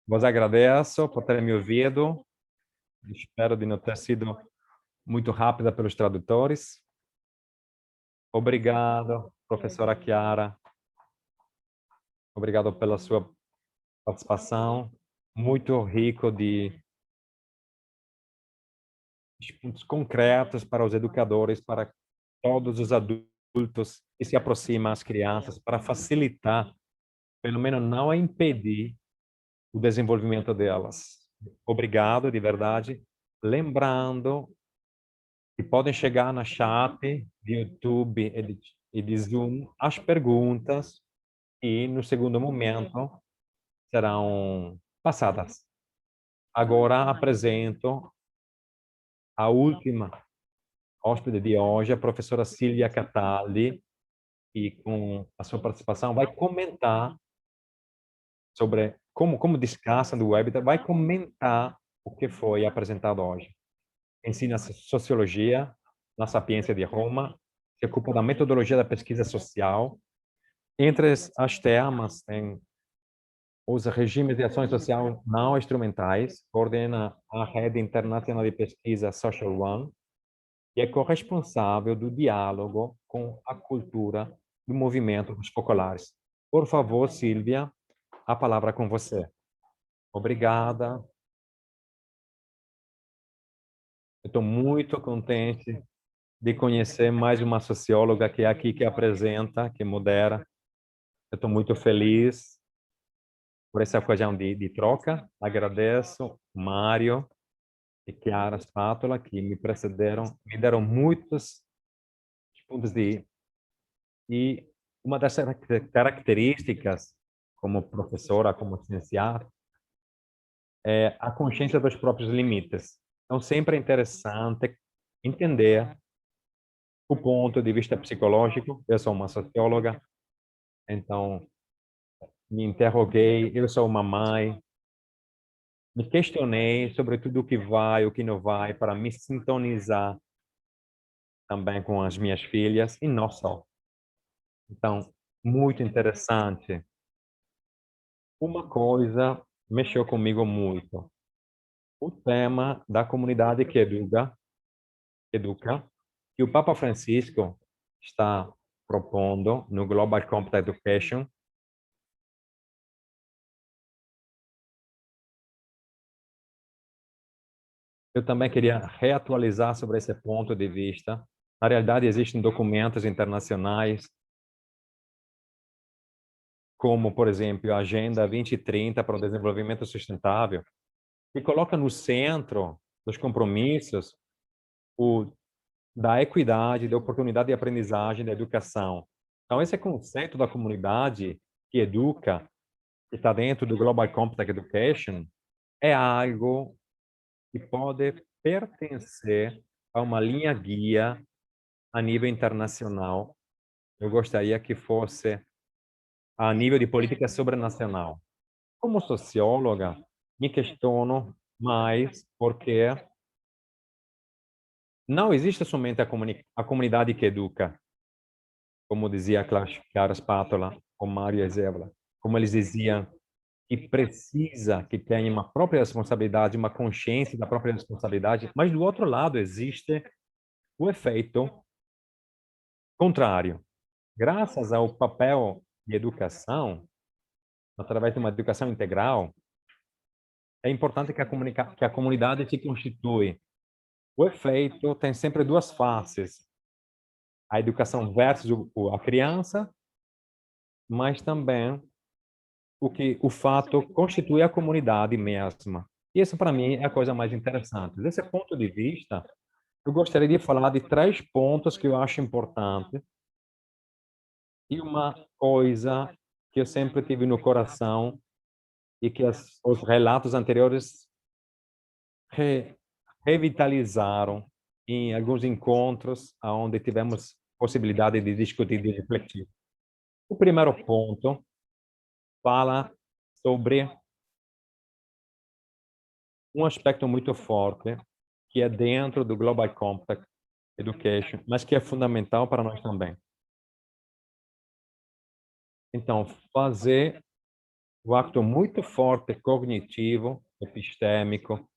Vos agradeço por terem me ouvido, espero de não ter sido muito rápida pelos tradutores. Obrigado, professora Chiara, obrigado pela sua participação, muito rico de pontos concretos para os educadores, para todos os adultos que se aproximam às crianças, para facilitar, pelo menos não impedir o desenvolvimento delas. Obrigado, de verdade. Lembrando que podem chegar na chat de YouTube e de Zoom as perguntas e, no segundo momento, serão passadas. Agora apresento a última hóspede de hoje, a professora Silvia Cataldi, e com a sua participação vai comentar sobre como descansa do webinar, vai comentar o que foi apresentado hoje. Ensina sociologia na Sapiência de Roma, se ocupa da metodologia da pesquisa social. Entre as temas tem os regimes de ação social não instrumentais, coordena a Rede Internacional de Pesquisa Social One e é corresponsável do diálogo com a cultura do movimento dos populares. Por favor, Silvia, a palavra é com você. Obrigada. Eu estou muito contente de conhecer mais uma socióloga que é aqui, que apresenta, que modera. Eu estou muito feliz por essa ocasião de troca. Agradeço Mário e Chiara Spatola, que me precederam, me deram muitos pontos de... E uma das características como professora, como cientista, é a consciência dos próprios limites. Então, sempre é interessante entender o ponto de vista psicológico. Eu sou uma socióloga, então me interroguei, eu sou uma mãe, me questionei sobre tudo o que vai, o que não vai, para me sintonizar também com as minhas filhas, e não só. Então, muito interessante. Uma coisa mexeu comigo muito. O tema da comunidade educa, que o Papa Francisco está propondo no Global Compact Education. Eu também queria reatualizar sobre esse ponto de vista. Na realidade, existem documentos internacionais, como, por exemplo, a Agenda 2030 para o Desenvolvimento Sustentável, que coloca no centro dos compromissos o da equidade, da oportunidade de aprendizagem, da educação. Então, esse conceito da comunidade que educa, que está dentro do Global Compact Education, é algo que pode pertencer a uma linha guia a nível internacional. Eu gostaria que fosse a nível de política sobrenacional. Como socióloga, me questiono mais porque não existe somente a comunidade que educa, como dizia Clara Spatola ou Mario Zévola, como eles diziam, que precisa que tenha uma própria responsabilidade, uma consciência da própria responsabilidade, mas do outro lado existe o efeito contrário. Graças ao papel de educação, através de uma educação integral, é importante que a comunidade se constitui. O efeito tem sempre duas faces: a educação versus a criança, mas também o fato constitui a comunidade mesma. E isso, para mim, é a coisa mais interessante. Desse ponto de vista, eu gostaria de falar de três pontos que eu acho importantes e uma coisa que eu sempre tive no coração e que os relatos anteriores re- revitalizaram em alguns encontros onde tivemos possibilidade de discutir e de refletir. O primeiro ponto fala sobre um aspecto muito forte que é dentro do Global Compact Education, mas que é fundamental para nós também. Então, fazer o acto muito forte cognitivo, epistêmico,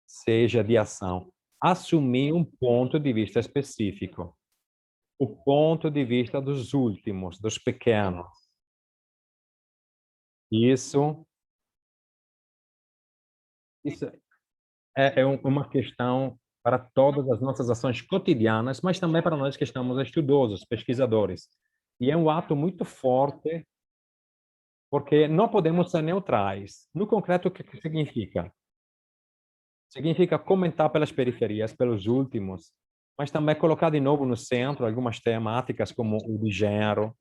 seja de ação. Assumir um ponto de vista específico. O ponto de vista dos últimos, dos pequenos. Isso, isso uma questão para todas as nossas ações cotidianas, mas também para nós que estamos estudosos, pesquisadores. E é um ato muito forte, porque não podemos ser neutrais. No concreto, o que significa? Significa comentar pelas periferias, pelos últimos, mas também colocar de novo no centro algumas temáticas como o de gênero,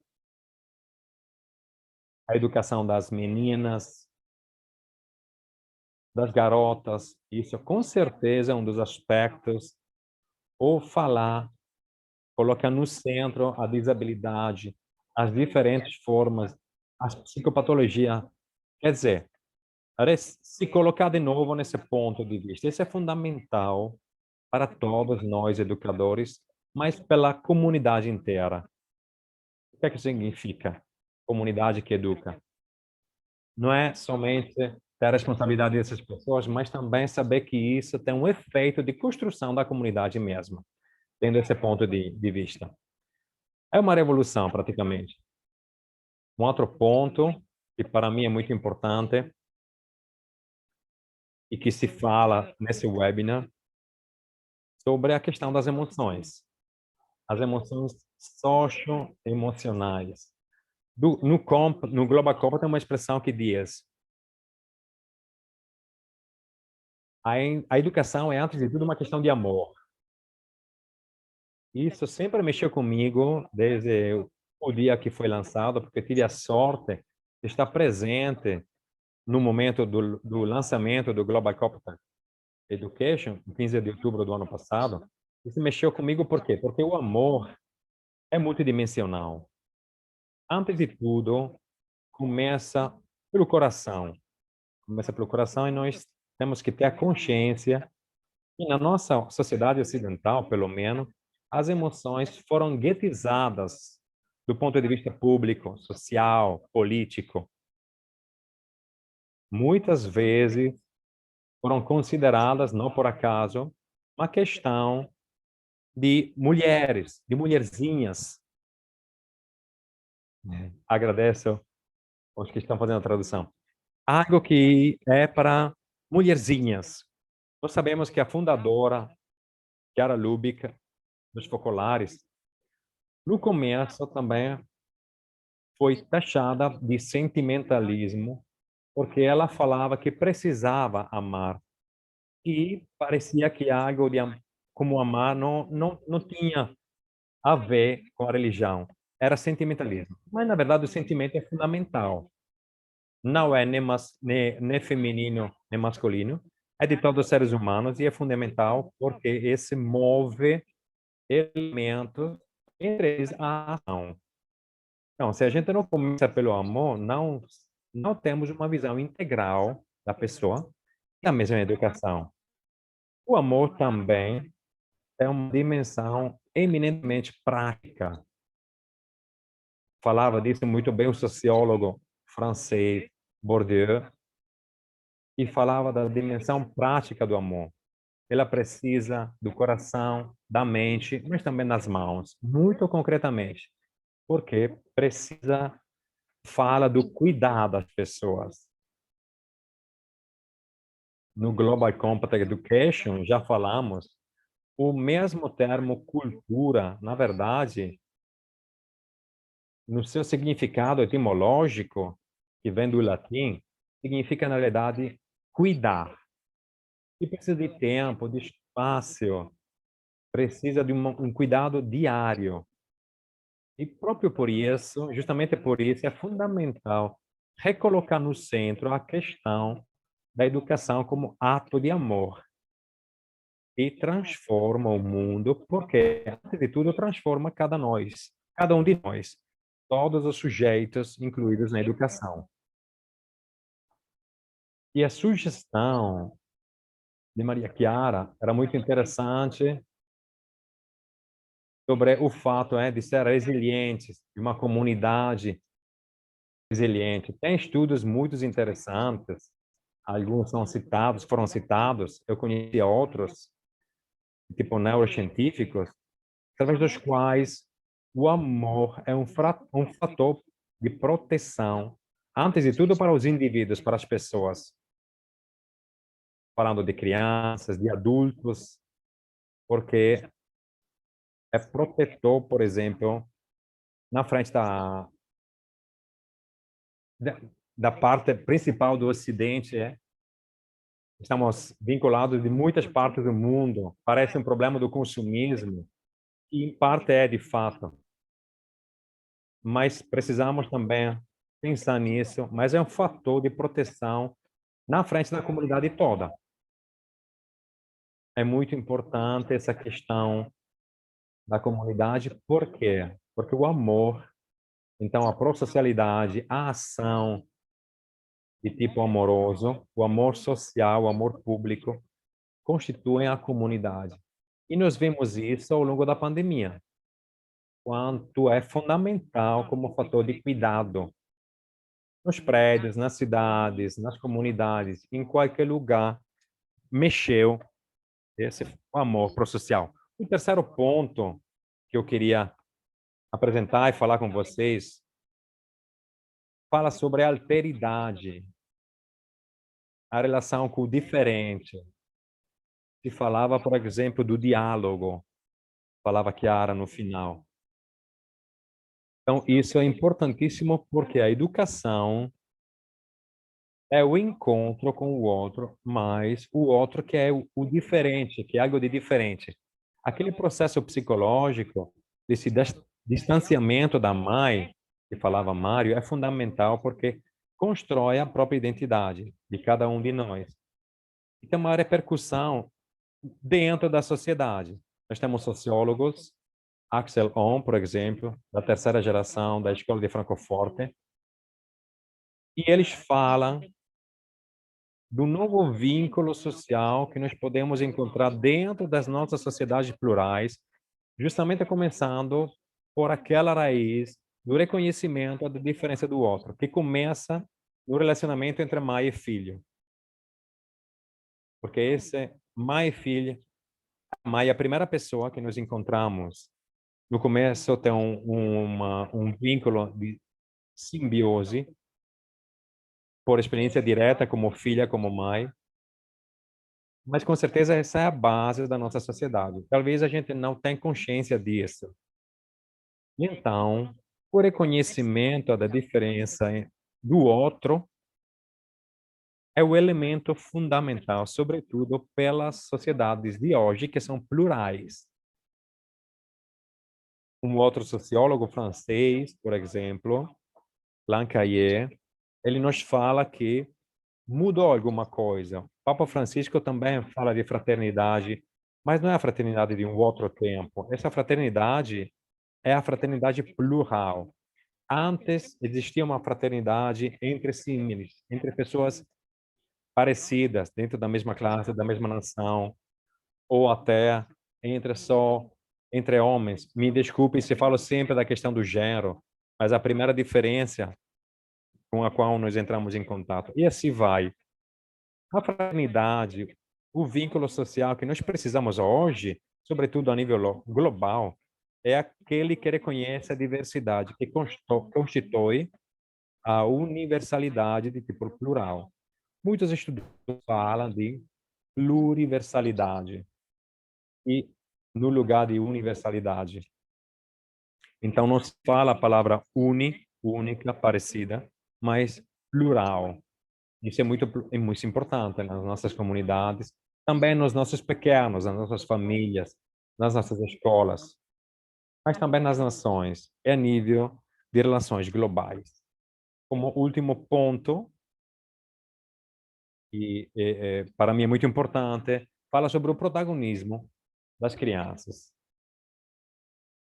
a educação das meninas, das garotas. Isso com certeza é um dos aspectos. Ou falar, colocar no centro a disabilidade, as diferentes formas, a psicopatologia. Quer dizer, se colocar de novo nesse ponto de vista. Isso é fundamental para todos nós, educadores, mas pela comunidade inteira. O que é que significa comunidade que educa? Não é somente ter a responsabilidade dessas pessoas, mas também saber que isso tem um efeito de construção da comunidade mesma, tendo esse ponto de vista. É uma revolução, praticamente. Um outro ponto que para mim é muito importante e que se fala nesse webinar sobre a questão das emoções. As emoções socioemocionais. No Global Compact tem uma expressão que diz: a educação é, antes de tudo, uma questão de amor. Isso sempre mexeu comigo desde o dia que foi lançado, porque eu tive a sorte de estar presente no momento do lançamento do Global Compact Education, 15 de outubro do ano passado. Isso mexeu comigo por quê? Porque o amor é multidimensional. Antes de tudo, começa pelo coração. Começa pelo coração e nós temos que ter a consciência que na nossa sociedade ocidental, pelo menos, as emoções foram guetizadas do ponto de vista público, social, político. Muitas vezes foram consideradas, não por acaso, uma questão de mulheres, de mulherzinhas. Agradeço aos que estão fazendo a tradução. Algo que é para mulherzinhas. Nós sabemos que a fundadora, Chiara Lubich, dos Focolares, no começo também foi taxada de sentimentalismo, porque ela falava que precisava amar. E parecia que algo como amar não tinha a ver com a religião. Era sentimentalismo. Mas, na verdade, o sentimento é fundamental. Não é nem feminino nem masculino. É de todos os seres humanos e é fundamental porque esse move elementos, entre eles a ação. Então, se a gente não começa pelo amor, não temos uma visão integral da pessoa e a mesma educação. O amor também é uma dimensão eminentemente prática. Falava disso muito bem o sociólogo francês Bourdieu, e falava da dimensão prática do amor. Ela precisa do coração, da mente, mas também das mãos, muito concretamente, porque fala do cuidar das pessoas. No Global Compact Education, já falamos, o mesmo termo cultura, na verdade, no seu significado etimológico, que vem do latim, significa, na realidade, cuidar. E precisa de tempo, de espaço, precisa de um cuidado diário. E próprio por isso, justamente por isso, é fundamental recolocar no centro a questão da educação como ato de amor. e transforma o mundo, porque, antes de tudo, transforma cada um de nós, todos os sujeitos incluídos na educação. E a sugestão de Maria Chiara era muito interessante sobre o fato de ser resilientes, de uma comunidade resiliente. Tem estudos muito interessantes, alguns foram citados, eu conheci outros, tipo neurocientíficos, através dos quais o amor é um fator de proteção, antes de tudo para os indivíduos, para as pessoas, falando de crianças, de adultos, porque é protetor, por exemplo, na frente da, da parte principal do Ocidente, estamos vinculados de muitas partes do mundo, parece um problema do consumismo, e em parte é de fato, mas precisamos também pensar nisso, mas é um fator de proteção na frente da comunidade toda. É muito importante essa questão da comunidade, por quê? Porque o amor, então a prossocialidade, a ação de tipo amoroso, o amor social, o amor público, constituem a comunidade. E nós vemos isso ao longo da pandemia, quanto é fundamental como fator de cuidado nos prédios, nas cidades, nas comunidades, em qualquer lugar, mexeu esse amor pro-social. O terceiro ponto que eu queria apresentar e falar com vocês fala sobre a alteridade, a relação com o diferente. Se falava, por exemplo, do diálogo, falava Chiara no final. Então, isso é importantíssimo porque a educação é o encontro com o outro, mas o outro que é o diferente, que é algo de diferente. Aquele processo psicológico desse distanciamento da mãe, que falava Mário, é fundamental porque constrói a própria identidade de cada um de nós. E tem uma repercussão dentro da sociedade. Nós temos sociólogos, Axel On, por exemplo, da terceira geração da Escola de Francoforte, e eles falam do novo vínculo social que nós podemos encontrar dentro das nossas sociedades plurais, justamente começando por aquela raiz do reconhecimento da diferença do outro, que começa no relacionamento entre mãe e filho. Porque esse mãe e filho, a mãe é a primeira pessoa que nós encontramos. No começo tem um vínculo de simbiose, por experiência direta, como filha, como mãe, mas com certeza essa é a base da nossa sociedade. Talvez a gente não tenha consciência disso. Então, o reconhecimento da diferença do outro é o elemento fundamental, sobretudo pelas sociedades de hoje, que são plurais. Um outro sociólogo francês, por exemplo, Lancaier, ele nos fala que mudou alguma coisa. O Papa Francisco também fala de fraternidade, mas não é a fraternidade de um outro tempo. Essa fraternidade é a fraternidade plural. Antes existia uma fraternidade entre símiles, entre pessoas parecidas, dentro da mesma classe, da mesma nação, ou até entre homens. Me desculpe se falo sempre da questão do gênero, mas a primeira diferença com a qual nós entramos em contato. E assim vai. A fraternidade, o vínculo social que nós precisamos hoje, sobretudo a nível global, é aquele que reconhece a diversidade, que constitui a universalidade de tipo plural. Muitos estudos falam de pluriversalidade e no lugar de universalidade. Então, não se fala a palavra única, parecida, mas plural. Isso é muito importante nas nossas comunidades, também nos nossos pequenos, nas nossas famílias, nas nossas escolas, mas também nas nações, e a nível de relações globais. Como último ponto, e para mim é muito importante, fala sobre o protagonismo das crianças.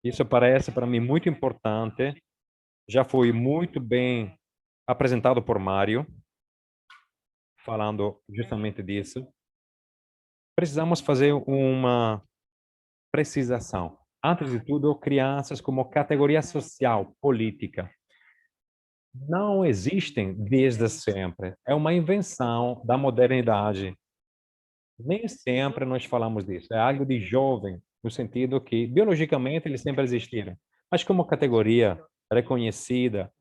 Isso parece para mim muito importante, já foi muito bem apresentado por Mário, falando justamente disso. Precisamos fazer uma precisação. Antes de tudo, crianças como categoria social, política, não existem desde sempre. É uma invenção da modernidade. Nem sempre nós falamos disso. É algo de jovem, no sentido que, biologicamente, eles sempre existiram. Mas como categoria reconhecida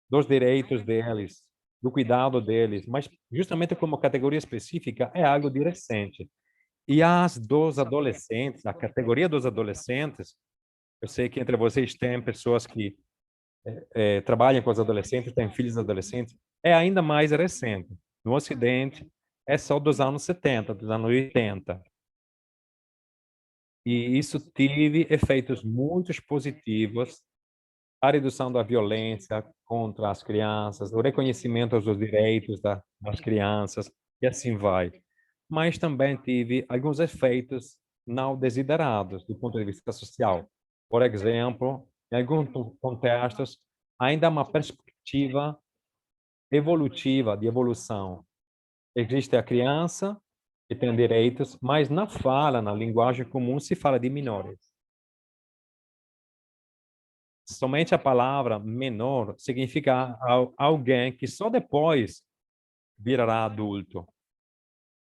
dos direitos deles, do cuidado deles, mas justamente como categoria específica, é algo de recente. E as dos adolescentes, a categoria dos adolescentes, eu sei que entre vocês tem pessoas que trabalham com os adolescentes, têm filhos adolescentes, é ainda mais recente. No Ocidente, é só dos anos 70, dos anos 80. E isso teve efeitos muito positivos, a redução da violência contra as crianças, o reconhecimento dos direitos das crianças, e assim vai. Mas também teve alguns efeitos não desiderados do ponto de vista social. Por exemplo, em alguns contextos, ainda há uma perspectiva evolutiva, de evolução. Existe a criança, que tem direitos, mas na fala, na linguagem comum, se fala de menores. Somente a palavra menor significa alguém que só depois virará adulto.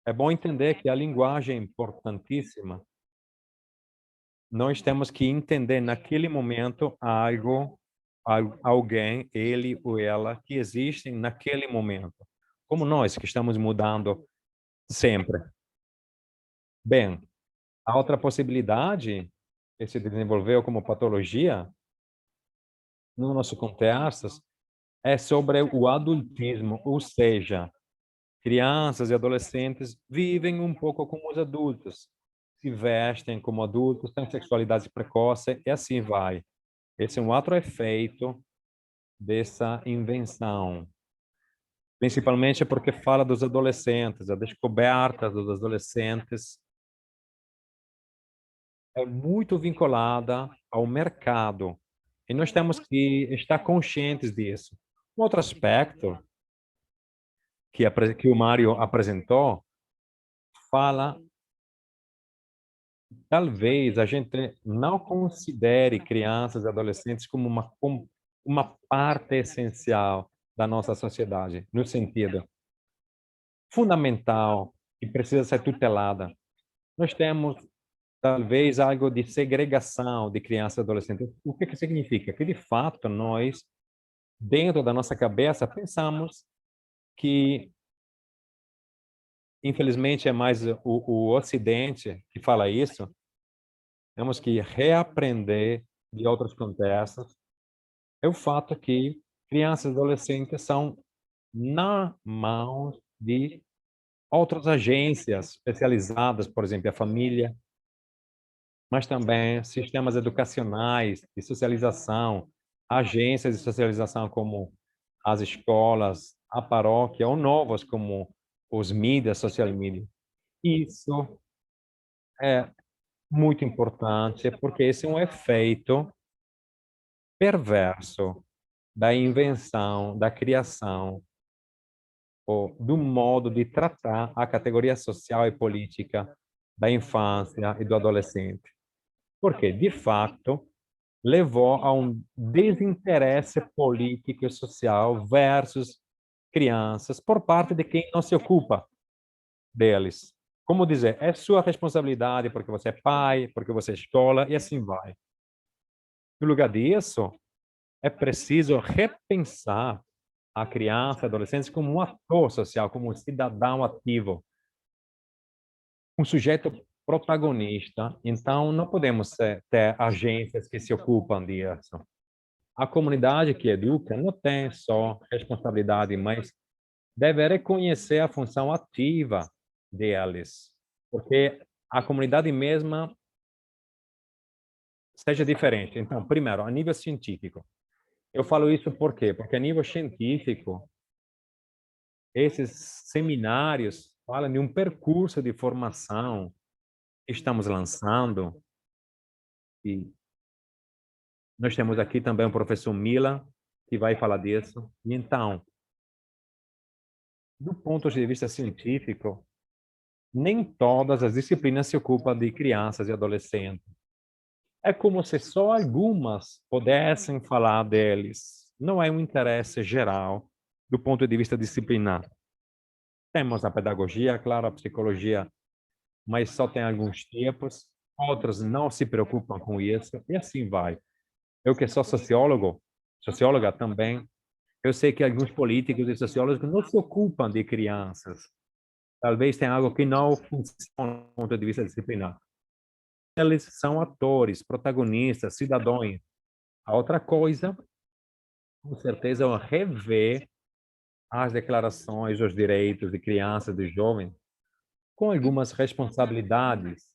É bom entender que a linguagem é importantíssima. Nós temos que entender naquele momento alguém, ele ou ela, que existem naquele momento. Como nós, que estamos mudando sempre. Bem, a outra possibilidade que se desenvolveu como patologia, no nosso contexto, é sobre o adultismo, ou seja, crianças e adolescentes vivem um pouco como os adultos, se vestem como adultos, têm sexualidade precoce e assim vai. Esse é um outro efeito dessa invenção, principalmente porque fala dos adolescentes, a descoberta dos adolescentes é muito vinculada ao mercado e nós temos que estar conscientes disso. Um outro aspecto que o Mário apresentou fala, talvez a gente não considere crianças e adolescentes como uma parte essencial da nossa sociedade, no sentido fundamental e precisa ser tutelada. Nós temos talvez algo de segregação de crianças e adolescentes. O que significa? Que de fato nós, dentro da nossa cabeça, pensamos que infelizmente é mais o Ocidente que fala isso. Temos que reaprender de outros contextos. É o fato que crianças e adolescentes são na mão de outras agências especializadas, por exemplo, a família, mas também sistemas educacionais de socialização, agências de socialização como as escolas, a paróquia, ou novas como os mídias, social media. Isso é muito importante, porque esse é um efeito perverso da invenção, da criação, ou do modo de tratar a categoria social e política da infância e do adolescente. Porque, de fato, levou a um desinteresse político e social versus crianças por parte de quem não se ocupa deles. Como dizer, é sua responsabilidade porque você é pai, porque você é escola, e assim vai. No lugar disso, é preciso repensar a criança, adolescente como um ator social, como um cidadão ativo, um sujeito protagonista. Então, não podemos ter agências que se ocupam disso. A comunidade que educa não tem só responsabilidade, mas deve reconhecer a função ativa deles, porque a comunidade mesma seja diferente. Então, primeiro, a nível científico. Eu falo isso por quê? Porque a nível científico, esses seminários falam de um percurso de formação estamos lançando, e nós temos aqui também o professor Mila, que vai falar disso. E então, do ponto de vista científico, nem todas as disciplinas se ocupam de crianças e adolescentes. É como se só algumas pudessem falar deles. Não é um interesse geral do ponto de vista disciplinar. Temos a pedagogia, claro, a psicologia, mas só tem alguns tipos. Outros não se preocupam com isso, e assim vai. Eu que sou sociólogo, socióloga também, eu sei que alguns políticos e sociólogos não se ocupam de crianças. Talvez tenha algo que não funciona do ponto de vista disciplinar. Eles são atores, protagonistas, cidadãos. A outra coisa, com certeza, é rever as declarações dos direitos de crianças e de jovens com algumas responsabilidades.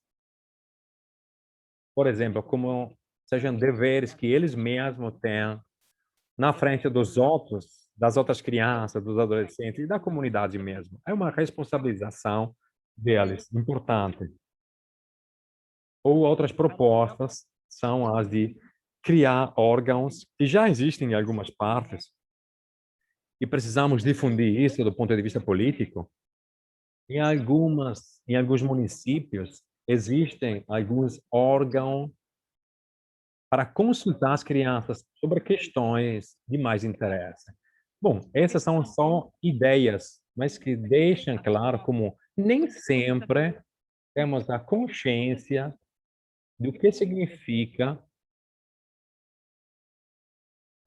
Por exemplo, como sejam deveres que eles mesmos têm na frente dos outros, das outras crianças, dos adolescentes e da comunidade mesmo. É uma responsabilização deles, importante. Ou outras propostas são as de criar órgãos que já existem em algumas partes e precisamos difundir isso do ponto de vista político. Em alguns municípios existem alguns órgãos para consultar as crianças sobre questões de mais interesse. Bom, essas são só ideias, mas que deixam claro como nem sempre temos a consciência do que significa,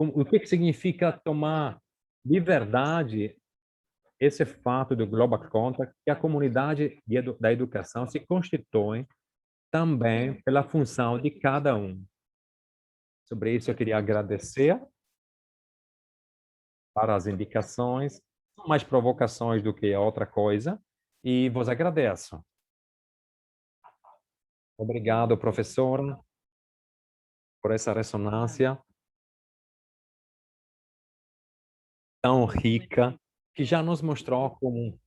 o que significa tomar de verdade esse fato do Global Compact, que a comunidade da educação se constitui também pela função de cada um. Sobre isso, eu queria agradecer para as indicações, mais provocações do que outra coisa, e vos agradeço. Obrigado, professora, por essa ressonância tão rica, que já nos mostrou como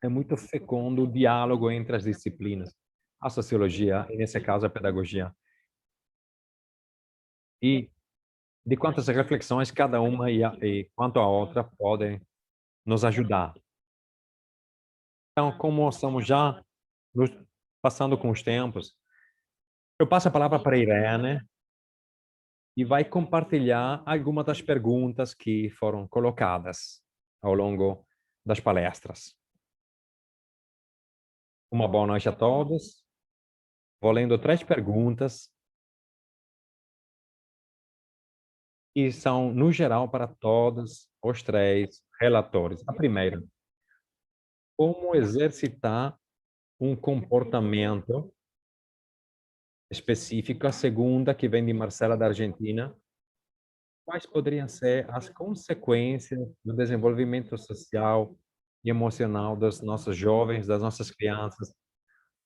é muito fecundo o diálogo entre as disciplinas, a sociologia e, nesse caso, a pedagogia. E de quantas reflexões cada uma e quanto a outra podem nos ajudar. Então, como estamos já passando com os tempos, eu passo a palavra para a Irene e vai compartilhar algumas das perguntas que foram colocadas ao longo das palestras. Uma boa noite a todos. Vou lendo 3 perguntas e são, no geral, para todos os 3 relatores. A primeira: como exercitar um comportamento específico? A segunda, que vem de Marcela, da Argentina: quais poderiam ser as consequências do desenvolvimento social e emocional dos nossos jovens, das nossas crianças,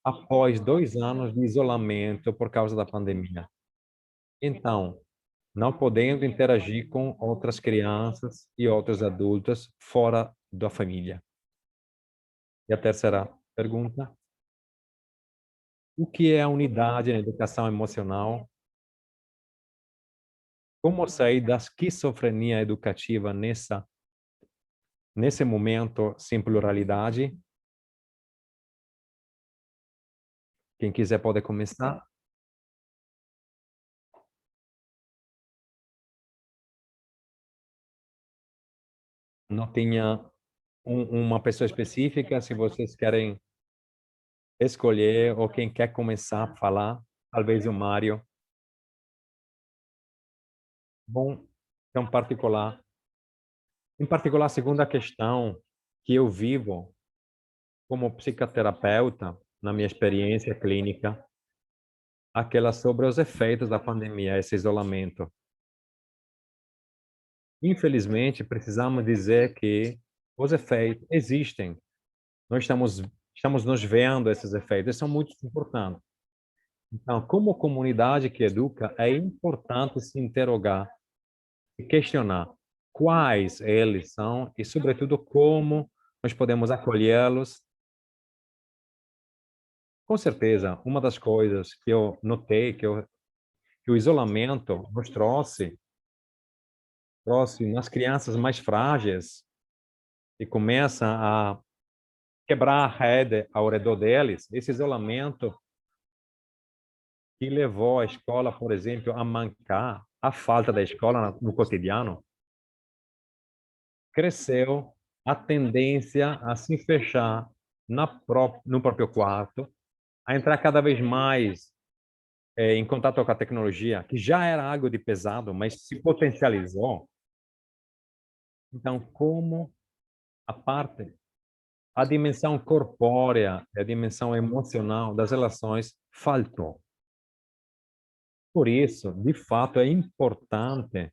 após 2 anos de isolamento por causa da pandemia? Então, não podendo interagir com outras crianças e outros adultos fora da família. E a terceira pergunta: o que é a unidade na educação emocional? Como sair da esquizofrenia educativa nesse momento sem pluralidade? Quem quiser pode começar. Não tinha uma pessoa específica, se vocês querem escolher ou quem quer começar a falar, talvez o Mário. Bom, então em particular, a segunda questão que eu vivo como psicoterapeuta, na minha experiência clínica, aquela sobre os efeitos da pandemia, esse isolamento. Infelizmente, precisamos dizer que os efeitos existem. Nós estamos nos vendo esses efeitos, eles são muito importantes. Então, como comunidade que educa, é importante se interrogar e questionar quais eles são e, sobretudo, como nós podemos acolhê-los Com certeza, uma das coisas que eu notei que o isolamento nos trouxe nas crianças mais frágeis e começa a quebrar a rede ao redor deles, esse isolamento que levou a escola, por exemplo, a mancar, a falta da escola no cotidiano, cresceu a tendência a se fechar no próprio quarto, a entrar cada vez mais em contato com a tecnologia, que já era algo de pesado, mas se potencializou. Então, como a parte, a dimensão corpórea, a dimensão emocional das relações faltou. Por isso, de fato, é importante.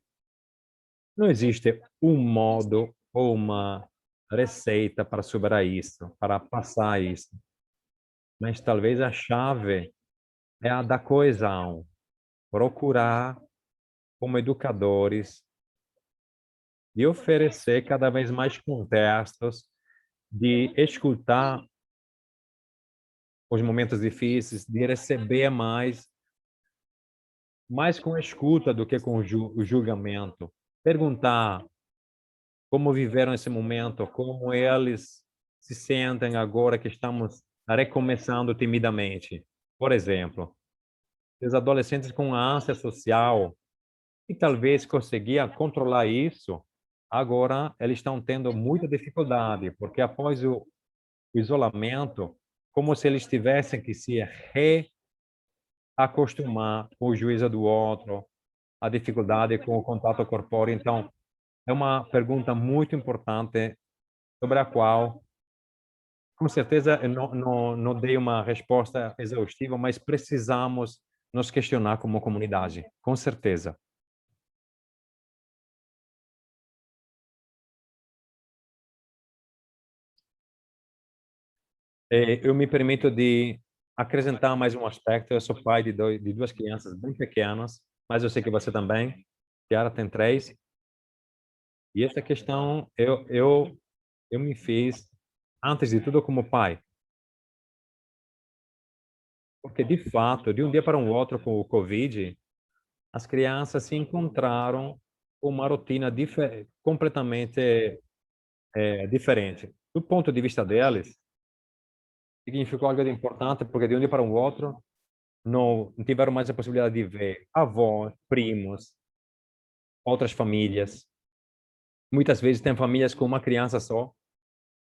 Não existe um modo ou uma receita para superar isso, para passar isso, mas talvez a chave é a da coesão. Procurar, como educadores, de oferecer cada vez mais contextos, de escutar os momentos difíceis, de receber mais com escuta do que com o julgamento. Perguntar como viveram esse momento, como eles se sentem agora que estamos recomeçando timidamente. Por exemplo, os adolescentes com ânsia social, e talvez conseguia controlar isso, agora eles estão tendo muita dificuldade, porque após o isolamento, como se eles tivessem que se reacostumar com o juízo do outro, a dificuldade com o contato corpóreo. Então, é uma pergunta muito importante sobre a qual, com certeza, eu não dei uma resposta exaustiva, mas precisamos nos questionar como comunidade, com certeza. Eu me permito de acrescentar mais um aspecto. Eu sou pai de 2 crianças bem pequenas, mas eu sei que você também. Kiara tem 3. E essa questão eu me fiz, antes de tudo, como pai, porque, de fato, de um dia para o outro, com o Covid, as crianças se encontraram com uma rotina completamente, diferente. Do ponto de vista deles, significou algo de importante, porque de um dia para o outro não tiveram mais a possibilidade de ver avós, primos, outras famílias. Muitas vezes tem famílias com uma criança só,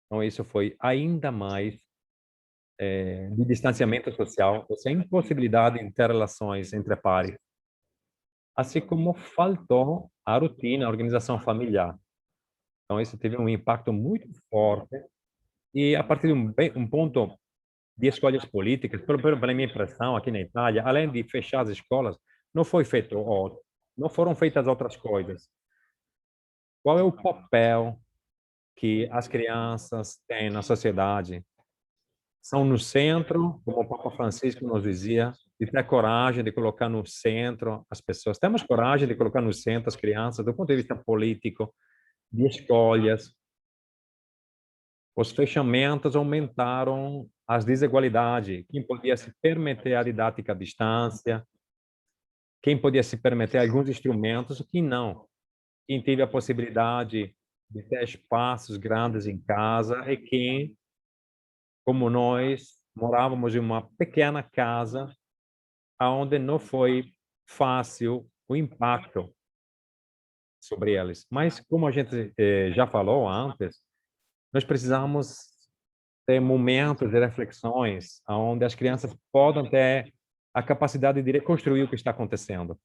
então isso foi ainda mais de distanciamento social, ou sem impossibilidade de ter relações entre pares, assim como faltou a rotina, a organização familiar. Então isso teve um impacto muito forte e a partir de um ponto de escolhas políticas, pela minha impressão aqui na Itália, além de fechar as escolas, não foi feito outro, não foram feitas outras coisas. Qual é o papel que as crianças têm na sociedade? São no centro, como o Papa Francisco nos dizia, de ter coragem de colocar no centro as pessoas. Temos coragem de colocar no centro as crianças, do ponto de vista político, de escolhas. Os fechamentos aumentaram as desigualdades. Quem podia se permitir a didática à distância, quem podia se permitir alguns instrumentos, quem não. Quem teve a possibilidade de ter espaços grandes em casa e quem, como nós, morávamos em uma pequena casa aonde não foi fácil o impacto sobre eles. Mas, como a gente já falou antes, nós precisamos ter momentos de reflexões onde as crianças podem ter a capacidade de reconstruir o que está acontecendo,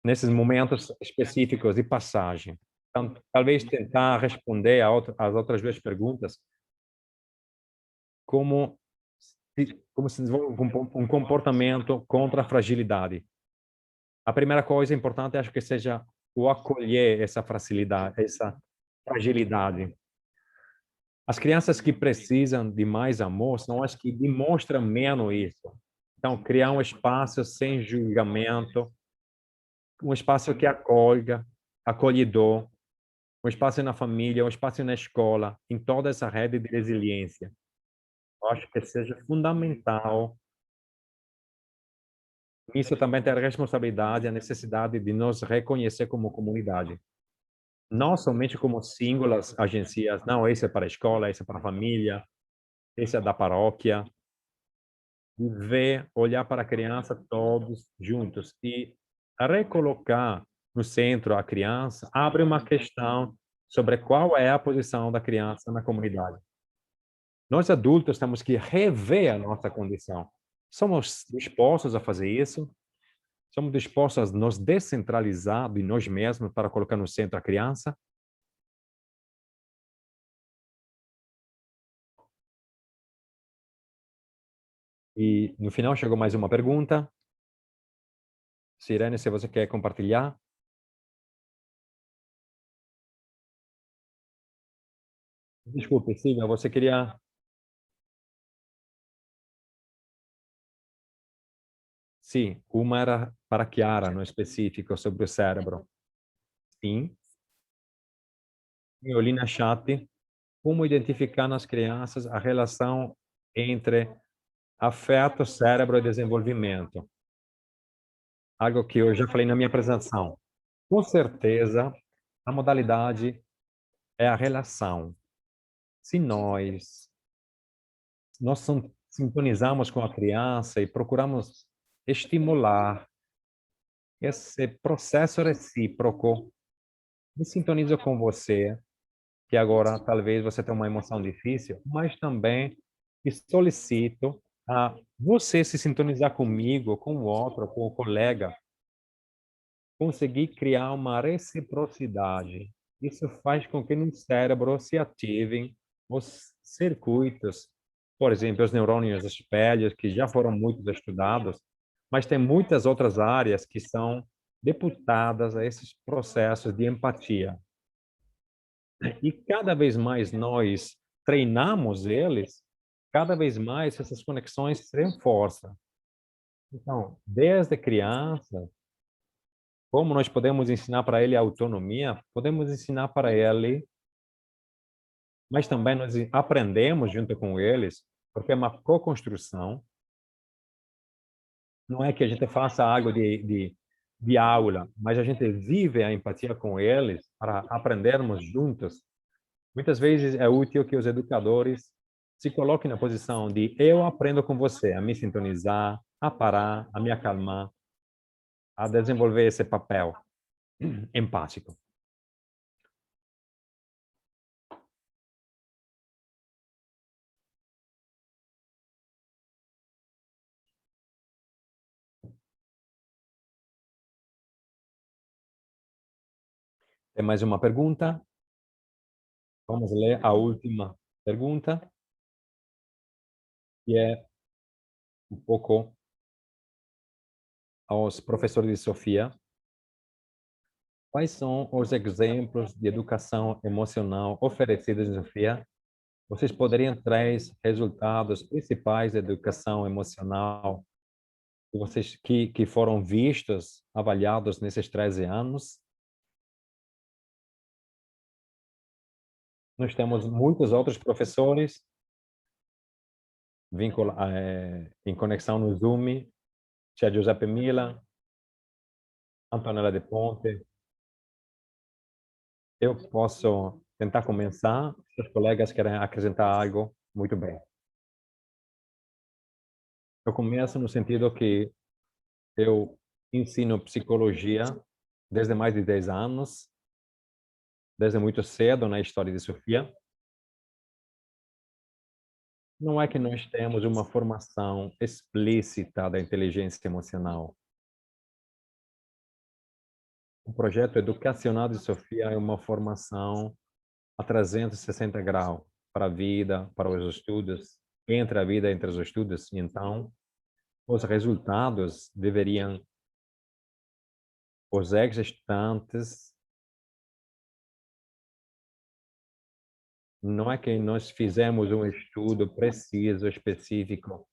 nesses momentos específicos de passagem. Então, talvez tentar responder às outras duas perguntas, como como se desenvolve um comportamento contra a fragilidade. A primeira coisa importante, acho que seja o acolher essa facilidade, essa fragilidade. As crianças que precisam de mais amor são as que demonstram menos isso. Então, criar um espaço sem julgamento, um espaço que acolha, acolhedor, um espaço na família, um espaço na escola, em toda essa rede de resiliência. Eu acho que seja fundamental. Isso também tem a responsabilidade, a necessidade de nos reconhecer como comunidade. Não somente como singulas agências, não, esse é para a escola, esse é para a família, esse é da paróquia. E ver, olhar para a criança todos juntos e recolocar no centro a criança, abre uma questão sobre qual é a posição da criança na comunidade. Nós adultos temos que rever a nossa condição. Somos dispostos a fazer isso? Somos dispostos a nos descentralizar de nós mesmos para colocar no centro a criança? E no final chegou mais uma pergunta. Sirene, se você quer compartilhar. Desculpe, Silvia, você queria. Sim, uma era para Chiara, no específico, sobre o cérebro. Sim, eu li na chat como identificar nas crianças a relação entre afeto, cérebro e desenvolvimento. Algo que eu já falei na minha apresentação. Com certeza, a modalidade é a relação. Se nós sintonizamos com a criança e procuramos estimular esse processo recíproco, me sintonizo com você, que agora talvez você tenha uma emoção difícil, mas também te solicito a você se sintonizar comigo, com o outro, com o colega, conseguir criar uma reciprocidade. Isso faz com que no cérebro se ativem os circuitos, por exemplo, os neurônios espelhos, que já foram muito estudados, mas tem muitas outras áreas que são deputadas a esses processos de empatia. E cada vez mais nós treinamos eles, cada vez mais essas conexões se reforçam. Então, desde criança, como nós podemos ensinar para ele a autonomia, podemos ensinar para ele, mas também nós aprendemos junto com eles, porque é uma co-construção. Não é que a gente faça algo de aula, mas a gente vive a empatia com eles para aprendermos juntos. Muitas vezes é útil que os educadores se coloquem na posição de eu aprendo com você, a me sintonizar, a parar, a me acalmar, a desenvolver esse papel empático. Tem mais uma pergunta? Vamos ler a última pergunta, que é um pouco aos professores de Sofia. Quais são os exemplos de educação emocional oferecidos em Sofia? Vocês poderiam trazer resultados principais da educação emocional que foram vistos, avaliados nesses 13 anos? Nós temos muitos outros professores em conexão no Zoom, Tia Giuseppe Mila, Antonella De Ponte. Eu posso tentar começar, se os colegas querem acrescentar algo, muito bem. Eu começo no sentido que eu ensino psicologia desde mais de 10 anos, desde muito cedo na história de Sofia. Não é que nós temos uma formação explícita da inteligência emocional. O projeto educacional de Sofia é uma formação a 360 graus para a vida, para os estudos, entre a vida e entre os estudos. Então, os resultados deveriam, os ex-estudantes, não é que nós fizemos um estudo preciso, específico,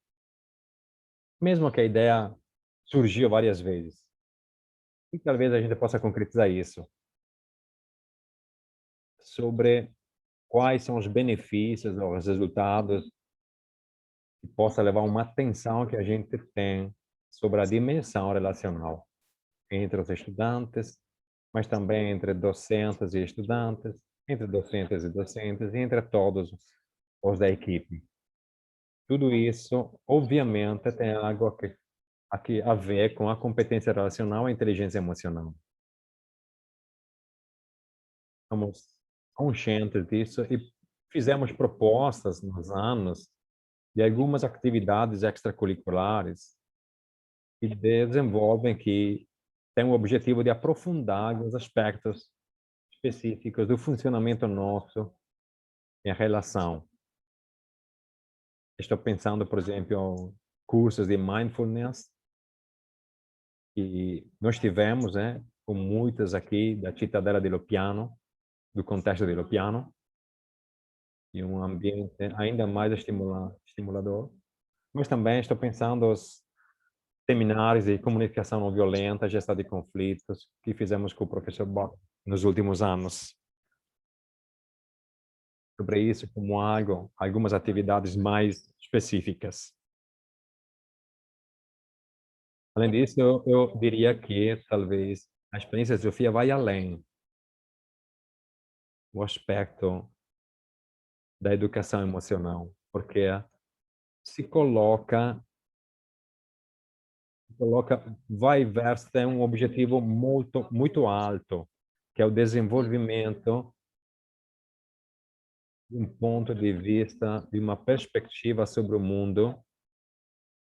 mesmo que a ideia surgiu várias vezes. E talvez a gente possa concretizar isso, sobre quais são os benefícios ou os resultados que possa levar uma atenção que a gente tem sobre a dimensão relacional entre os estudantes, mas também entre docentes e estudantes, entre docentes e docentes, e entre todos os da equipe. Tudo isso, obviamente, tem algo aqui a ver com a competência relacional e a inteligência emocional. Somos conscientes disso e fizemos propostas nos anos de algumas atividades extracurriculares que desenvolvem, que têm o objetivo de aprofundar os aspectos específicos do funcionamento nosso em relação. Estou pensando, por exemplo, cursos de mindfulness que nós tivemos, né, com muitas aqui da Cittadella dello Piano, do contexto dello Piano, e um ambiente ainda mais estimulador. Mas também estou pensando os seminários de comunicação não violenta, gestão de conflitos, que fizemos com o professor Bock nos últimos anos. Sobre isso, como algumas atividades mais específicas. Além disso, eu diria que talvez a experiência de Sofia vai além o aspecto da educação emocional, porque se coloca vai verso tem um objetivo muito alto, que é o desenvolvimento de um ponto de vista, de uma perspectiva sobre o mundo,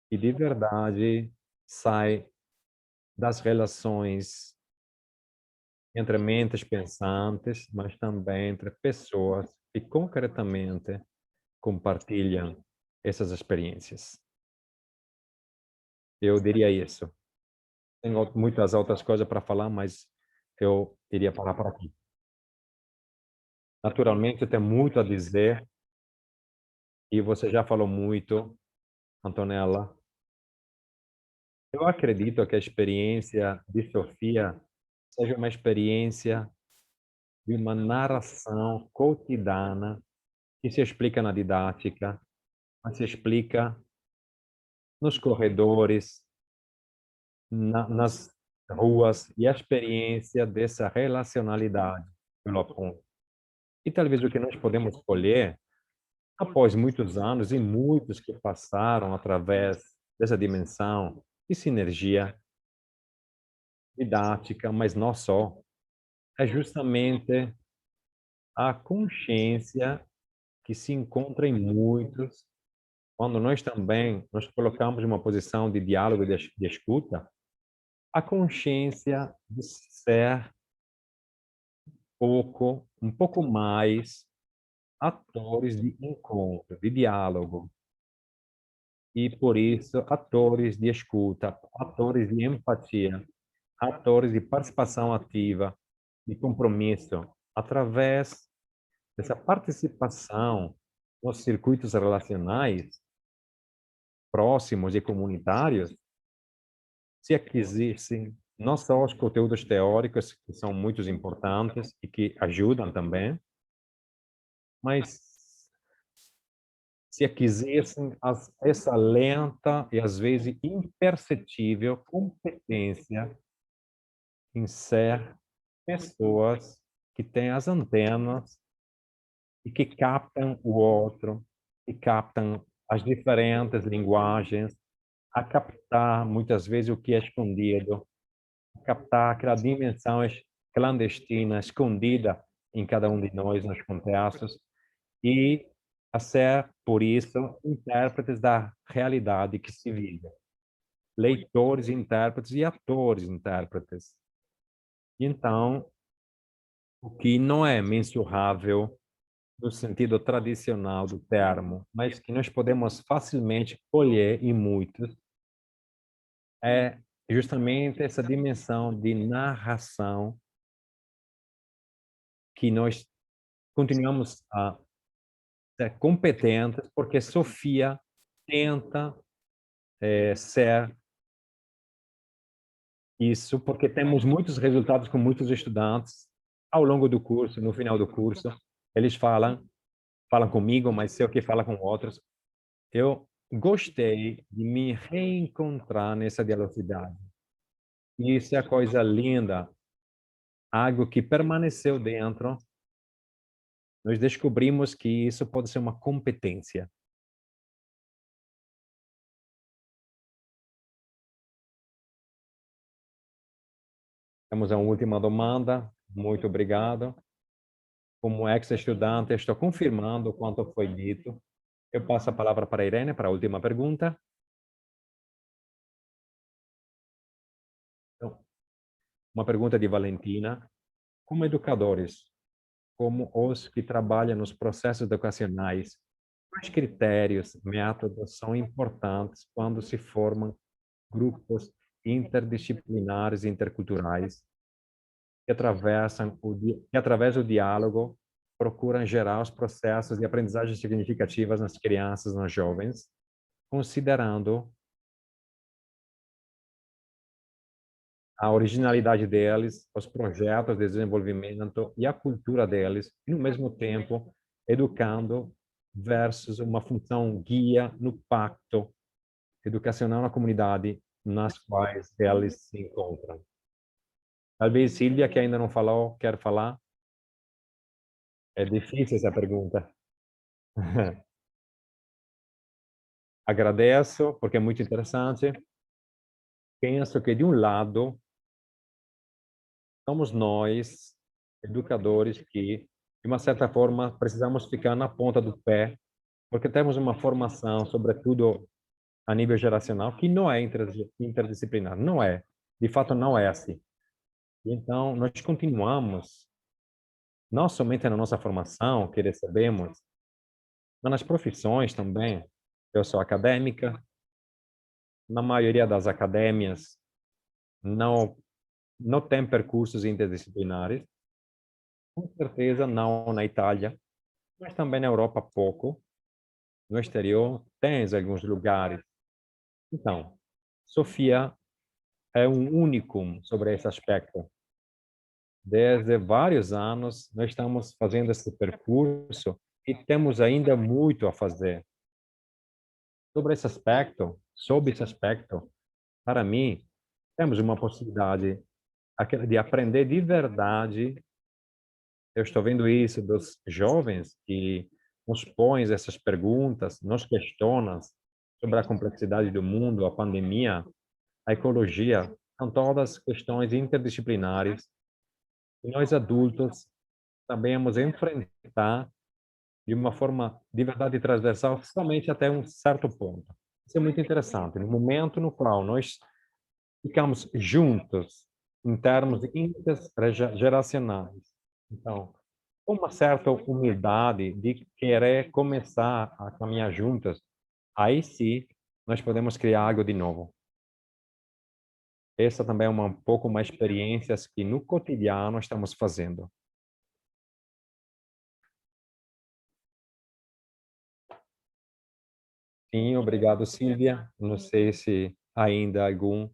que de verdade sai das relações entre mentes pensantes, mas também entre pessoas que concretamente compartilham essas experiências. Eu diria isso. Tenho muitas outras coisas para falar, mas eu iria parar por aqui. Naturalmente, tem muito a dizer e você já falou muito, Antonella. Eu acredito que a experiência de Sofia seja uma experiência de uma narração cotidiana que se explica na didática, mas se explica nos corredores, nas ruas, e a experiência dessa relacionalidade pelo aponto. E talvez o que nós podemos colher, após muitos anos e muitos que passaram através dessa dimensão de sinergia didática, mas não só, é justamente a consciência que se encontra em muitos, quando nós também nos colocamos em uma posição de diálogo e de escuta, a consciência de ser um pouco mais atores de encontro, de diálogo, e por isso atores de escuta, atores de empatia, atores de participação ativa, de compromisso, através dessa participação nos circuitos relacionais próximos e comunitários, se aquisissem não só os conteúdos teóricos, que são muito importantes e que ajudam também, mas se aquisissem essa lenta e às vezes imperceptível competência em ser pessoas que têm as antenas e que captam o outro, que captam as diferentes linguagens, a captar muitas vezes o que é escondido, a captar aquela dimensão clandestina, escondida em cada um de nós nos contextos, e a ser, por isso, intérpretes da realidade que se vive. Leitores, intérpretes e atores, intérpretes. Então, o que não é mensurável no sentido tradicional do termo, mas que nós podemos facilmente colher em muitos, é justamente essa dimensão de narração que nós continuamos a ser competentes, porque Sofia tenta ser isso, porque temos muitos resultados com muitos estudantes ao longo do curso, no final do curso, eles falam comigo, mas sei o que fala com outros. Eu gostei de me reencontrar nessa dialogicidade. E isso é a coisa linda, algo que permaneceu dentro. Nós descobrimos que isso pode ser uma competência. Temos a última demanda. Muito obrigado. Como ex-estudante, estou confirmando quanto foi dito. Eu passo a palavra para a Irene para a última pergunta. Então, uma pergunta de Valentina. Como educadores, como os que trabalham nos processos educacionais, quais critérios, métodos são importantes quando se formam grupos interdisciplinares e interculturais que através do diálogo, procuram gerar os processos de aprendizagem significativas nas crianças, nos jovens, considerando a originalidade deles, os projetos de desenvolvimento e a cultura deles, e, no mesmo tempo, educando versus uma função guia no pacto educacional na comunidade nas quais eles se encontram. Talvez Silvia, que ainda não falou, quer falar? É difícil essa pergunta. Agradeço, porque é muito interessante. Penso que, de um lado, somos nós, educadores, que, de uma certa forma, precisamos ficar na ponta do pé, porque temos uma formação, sobretudo a nível geracional, que não é interdisciplinar. Não é. De fato, não é assim. Então, nós continuamos, não somente na nossa formação que recebemos, mas nas profissões também. Eu sou acadêmica, na maioria das academias não tem percursos interdisciplinares, com certeza não na Itália, mas também na Europa pouco, no exterior tens alguns lugares. Então, Sofia é um unicum sobre esse aspecto. Desde vários anos nós estamos fazendo esse percurso e temos ainda muito a fazer. Sob esse aspecto, para mim, temos uma possibilidade de aprender de verdade. Eu estou vendo isso dos jovens que nos põem essas perguntas, nos questionam sobre a complexidade do mundo, a pandemia, a ecologia. São todas questões interdisciplinares e nós adultos sabemos enfrentar de uma forma de verdade transversal somente até um certo ponto. Isso é muito interessante. No momento no qual nós ficamos juntos em termos intergeracionais. Então, com uma certa humildade de querer começar a caminhar juntas, aí sim nós podemos criar algo de novo. Essa também é um pouco uma experiência que no cotidiano estamos fazendo. Sim, obrigado, Silvia. Não sei se ainda algum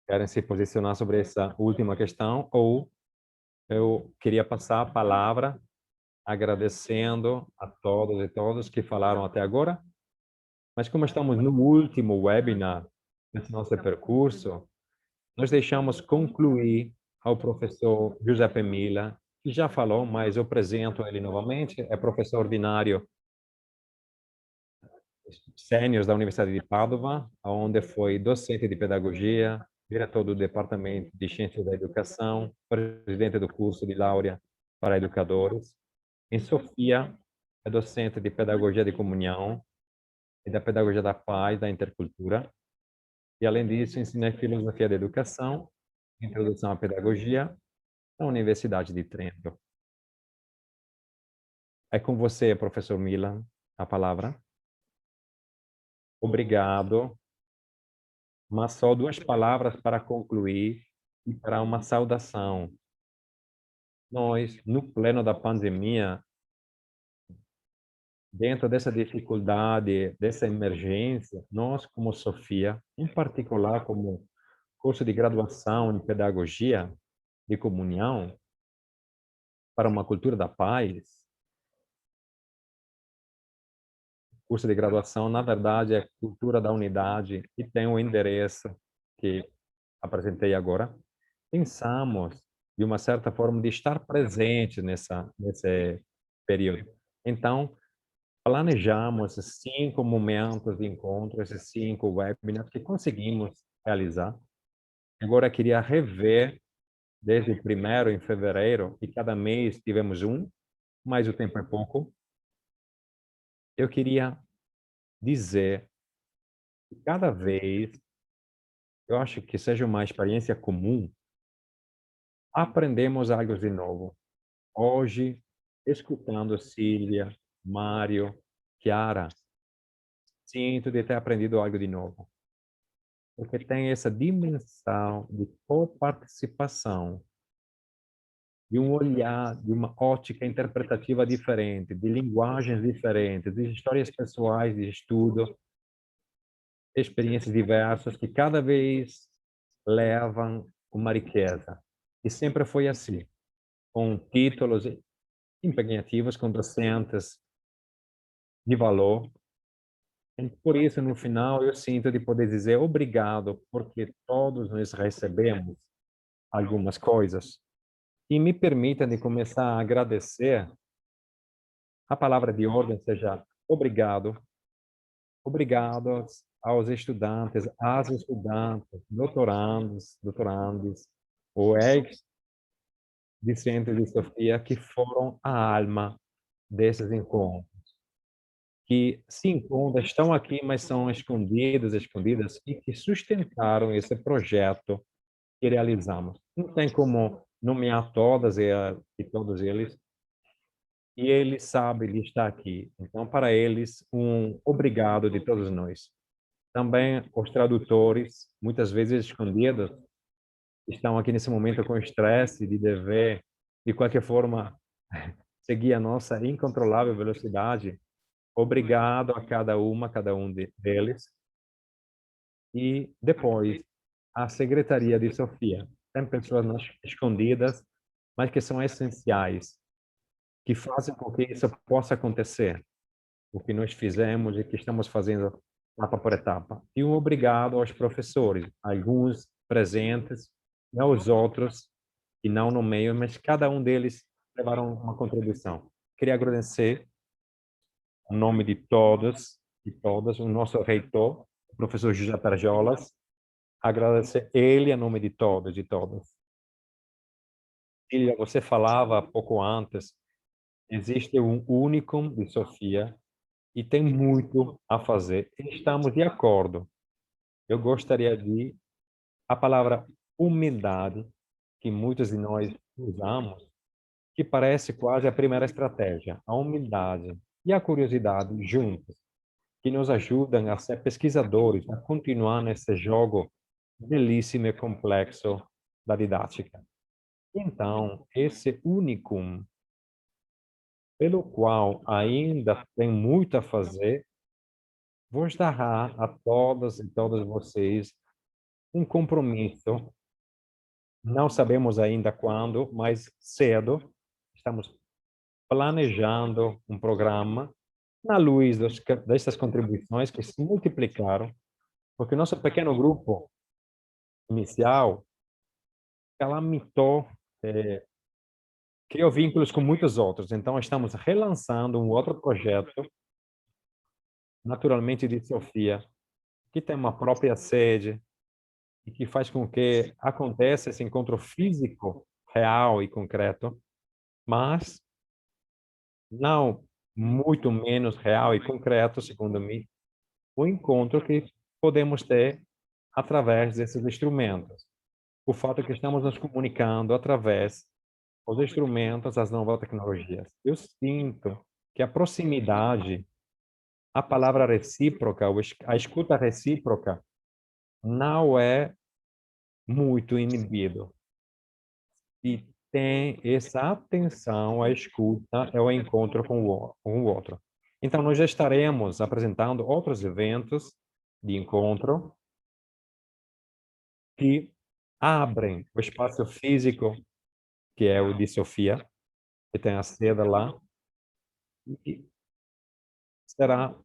querem se posicionar sobre essa última questão ou eu queria passar a palavra agradecendo a todos e todas que falaram até agora. Mas como estamos no último webinar desse nosso percurso, nós deixamos concluir ao professor Giuseppe Mila, que já falou, mas eu apresento ele novamente, é professor ordinário sênior da Universidade de Padova, onde foi docente de pedagogia, diretor do Departamento de Ciências da Educação, presidente do curso de Laurea para educadores. Em Sofia, é docente de pedagogia de comunhão e da pedagogia da paz, da intercultura. E, além disso, ensina filosofia da educação, introdução à pedagogia, na Universidade de Trento. É com você, professor Milan, a palavra. Obrigado. Mas só duas palavras para concluir e para uma saudação. Nós, no pleno da pandemia, dentro dessa dificuldade, dessa emergência, nós, como Sofia, em particular como curso de graduação em pedagogia de comunhão para uma cultura da paz, curso de graduação, na verdade, é Cultura da Unidade e tem o endereço que apresentei agora. Pensamos, de uma certa forma, de estar presente nesse período. Então, planejamos esses 5 momentos de encontro, esses 5 webinars que conseguimos realizar. Agora, queria rever desde o primeiro em fevereiro, e cada mês tivemos um, mas o tempo é pouco. Eu queria dizer que cada vez, eu acho que seja uma experiência comum, aprendemos algo de novo. Hoje, escutando Sílvia, Mário, Chiara, sinto de ter aprendido algo de novo. Porque tem essa dimensão de coparticipação, de um olhar, de uma ótica interpretativa diferente, de linguagens diferentes, de histórias pessoais de estudo, experiências diversas que cada vez levam uma riqueza. E sempre foi assim, com títulos empenhativos, com docentes de valor. E por isso, no final, eu sinto de poder dizer obrigado, porque todos nós recebemos algumas coisas. E me permita de começar a agradecer. A palavra de ordem seja obrigado. Obrigado aos estudantes, às estudantes, doutorandos, ou ex-discentes de Sofia, que foram a alma desses encontros. Que se encontram, estão aqui, mas são escondidos, escondidas, e que sustentaram esse projeto que realizamos. Não tem como nomear todas e todos eles, e ele sabe, ele está aqui. Então, para eles, um obrigado de todos nós. Também os tradutores, muitas vezes escondidos, estão aqui nesse momento com estresse de dever, de qualquer forma, seguir a nossa incontrolável velocidade. Obrigado a cada um deles. E depois, a Secretaria de Sofia. Tem pessoas escondidas, mas que são essenciais, que fazem com que isso possa acontecer. O que nós fizemos e que estamos fazendo etapa por etapa. E um obrigado aos professores, alguns presentes e aos outros que não no meio, mas cada um deles levaram uma contribuição. Queria agradecer, em nome de todos e todas, o nosso reitor, o professor José Tarjolas, agradecer ele em nome de todos e todas. Sílvia, você falava pouco antes, existe um único de Sofia e tem muito a fazer. Estamos de acordo. Eu gostaria de a palavra humildade, que muitos de nós usamos, que parece quase a primeira estratégia, a humildade e a curiosidade juntos, que nos ajudam a ser pesquisadores, a continuar nesse jogo belíssimo e complexo da didática. Então, esse unicum, pelo qual ainda tem muito a fazer, vos dará a todas e todos vocês um compromisso. Não sabemos ainda quando, mas cedo estamos planejando um programa na luz dessas contribuições que se multiplicaram, porque nosso pequeno grupo inicial calamitou, criou vínculos com muitos outros. Então, estamos relançando um outro projeto, naturalmente de Sofia, que tem uma própria sede e que faz com que aconteça esse encontro físico, real e concreto, mas não muito menos real e concreto, segundo mim, o encontro que podemos ter através desses instrumentos. O fato é que estamos nos comunicando através dos instrumentos, das novas tecnologias. Eu sinto que a proximidade, a palavra recíproca, a escuta recíproca, não é muito inibido. E tem essa atenção à escuta é o encontro com o outro. Então, nós já estaremos apresentando outros eventos de encontro que abrem o espaço físico, que é o de Sofia, que tem a sede lá, e será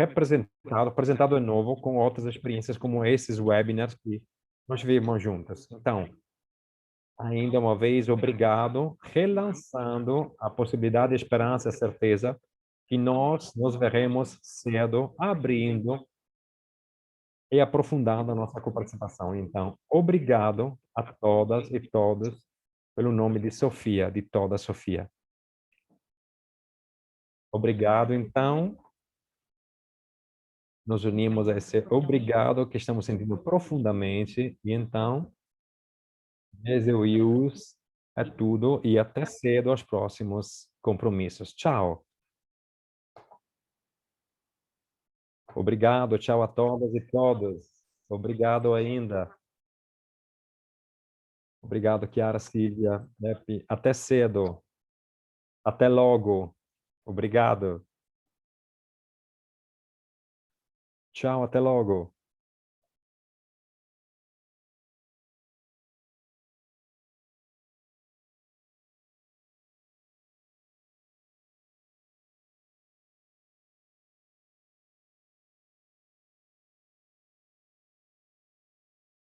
apresentado de novo com outras experiências como esses webinars que nós vimos juntas. Então, ainda uma vez, obrigado, relançando a possibilidade, a esperança, a certeza que nós nos veremos cedo, abrindo e aprofundando a nossa coparticipação. Então, obrigado a todas e todos pelo nome de Sofia, de toda Sofia. Obrigado, então. Nos unimos a esse obrigado que estamos sentindo profundamente. E então, Deus é tudo e até cedo aos próximos compromissos. Tchau. Obrigado, tchau a todas e todos. Obrigado ainda. Obrigado, Chiara, Silvia, Pepe. Até cedo. Até logo. Obrigado. Tchau, até logo.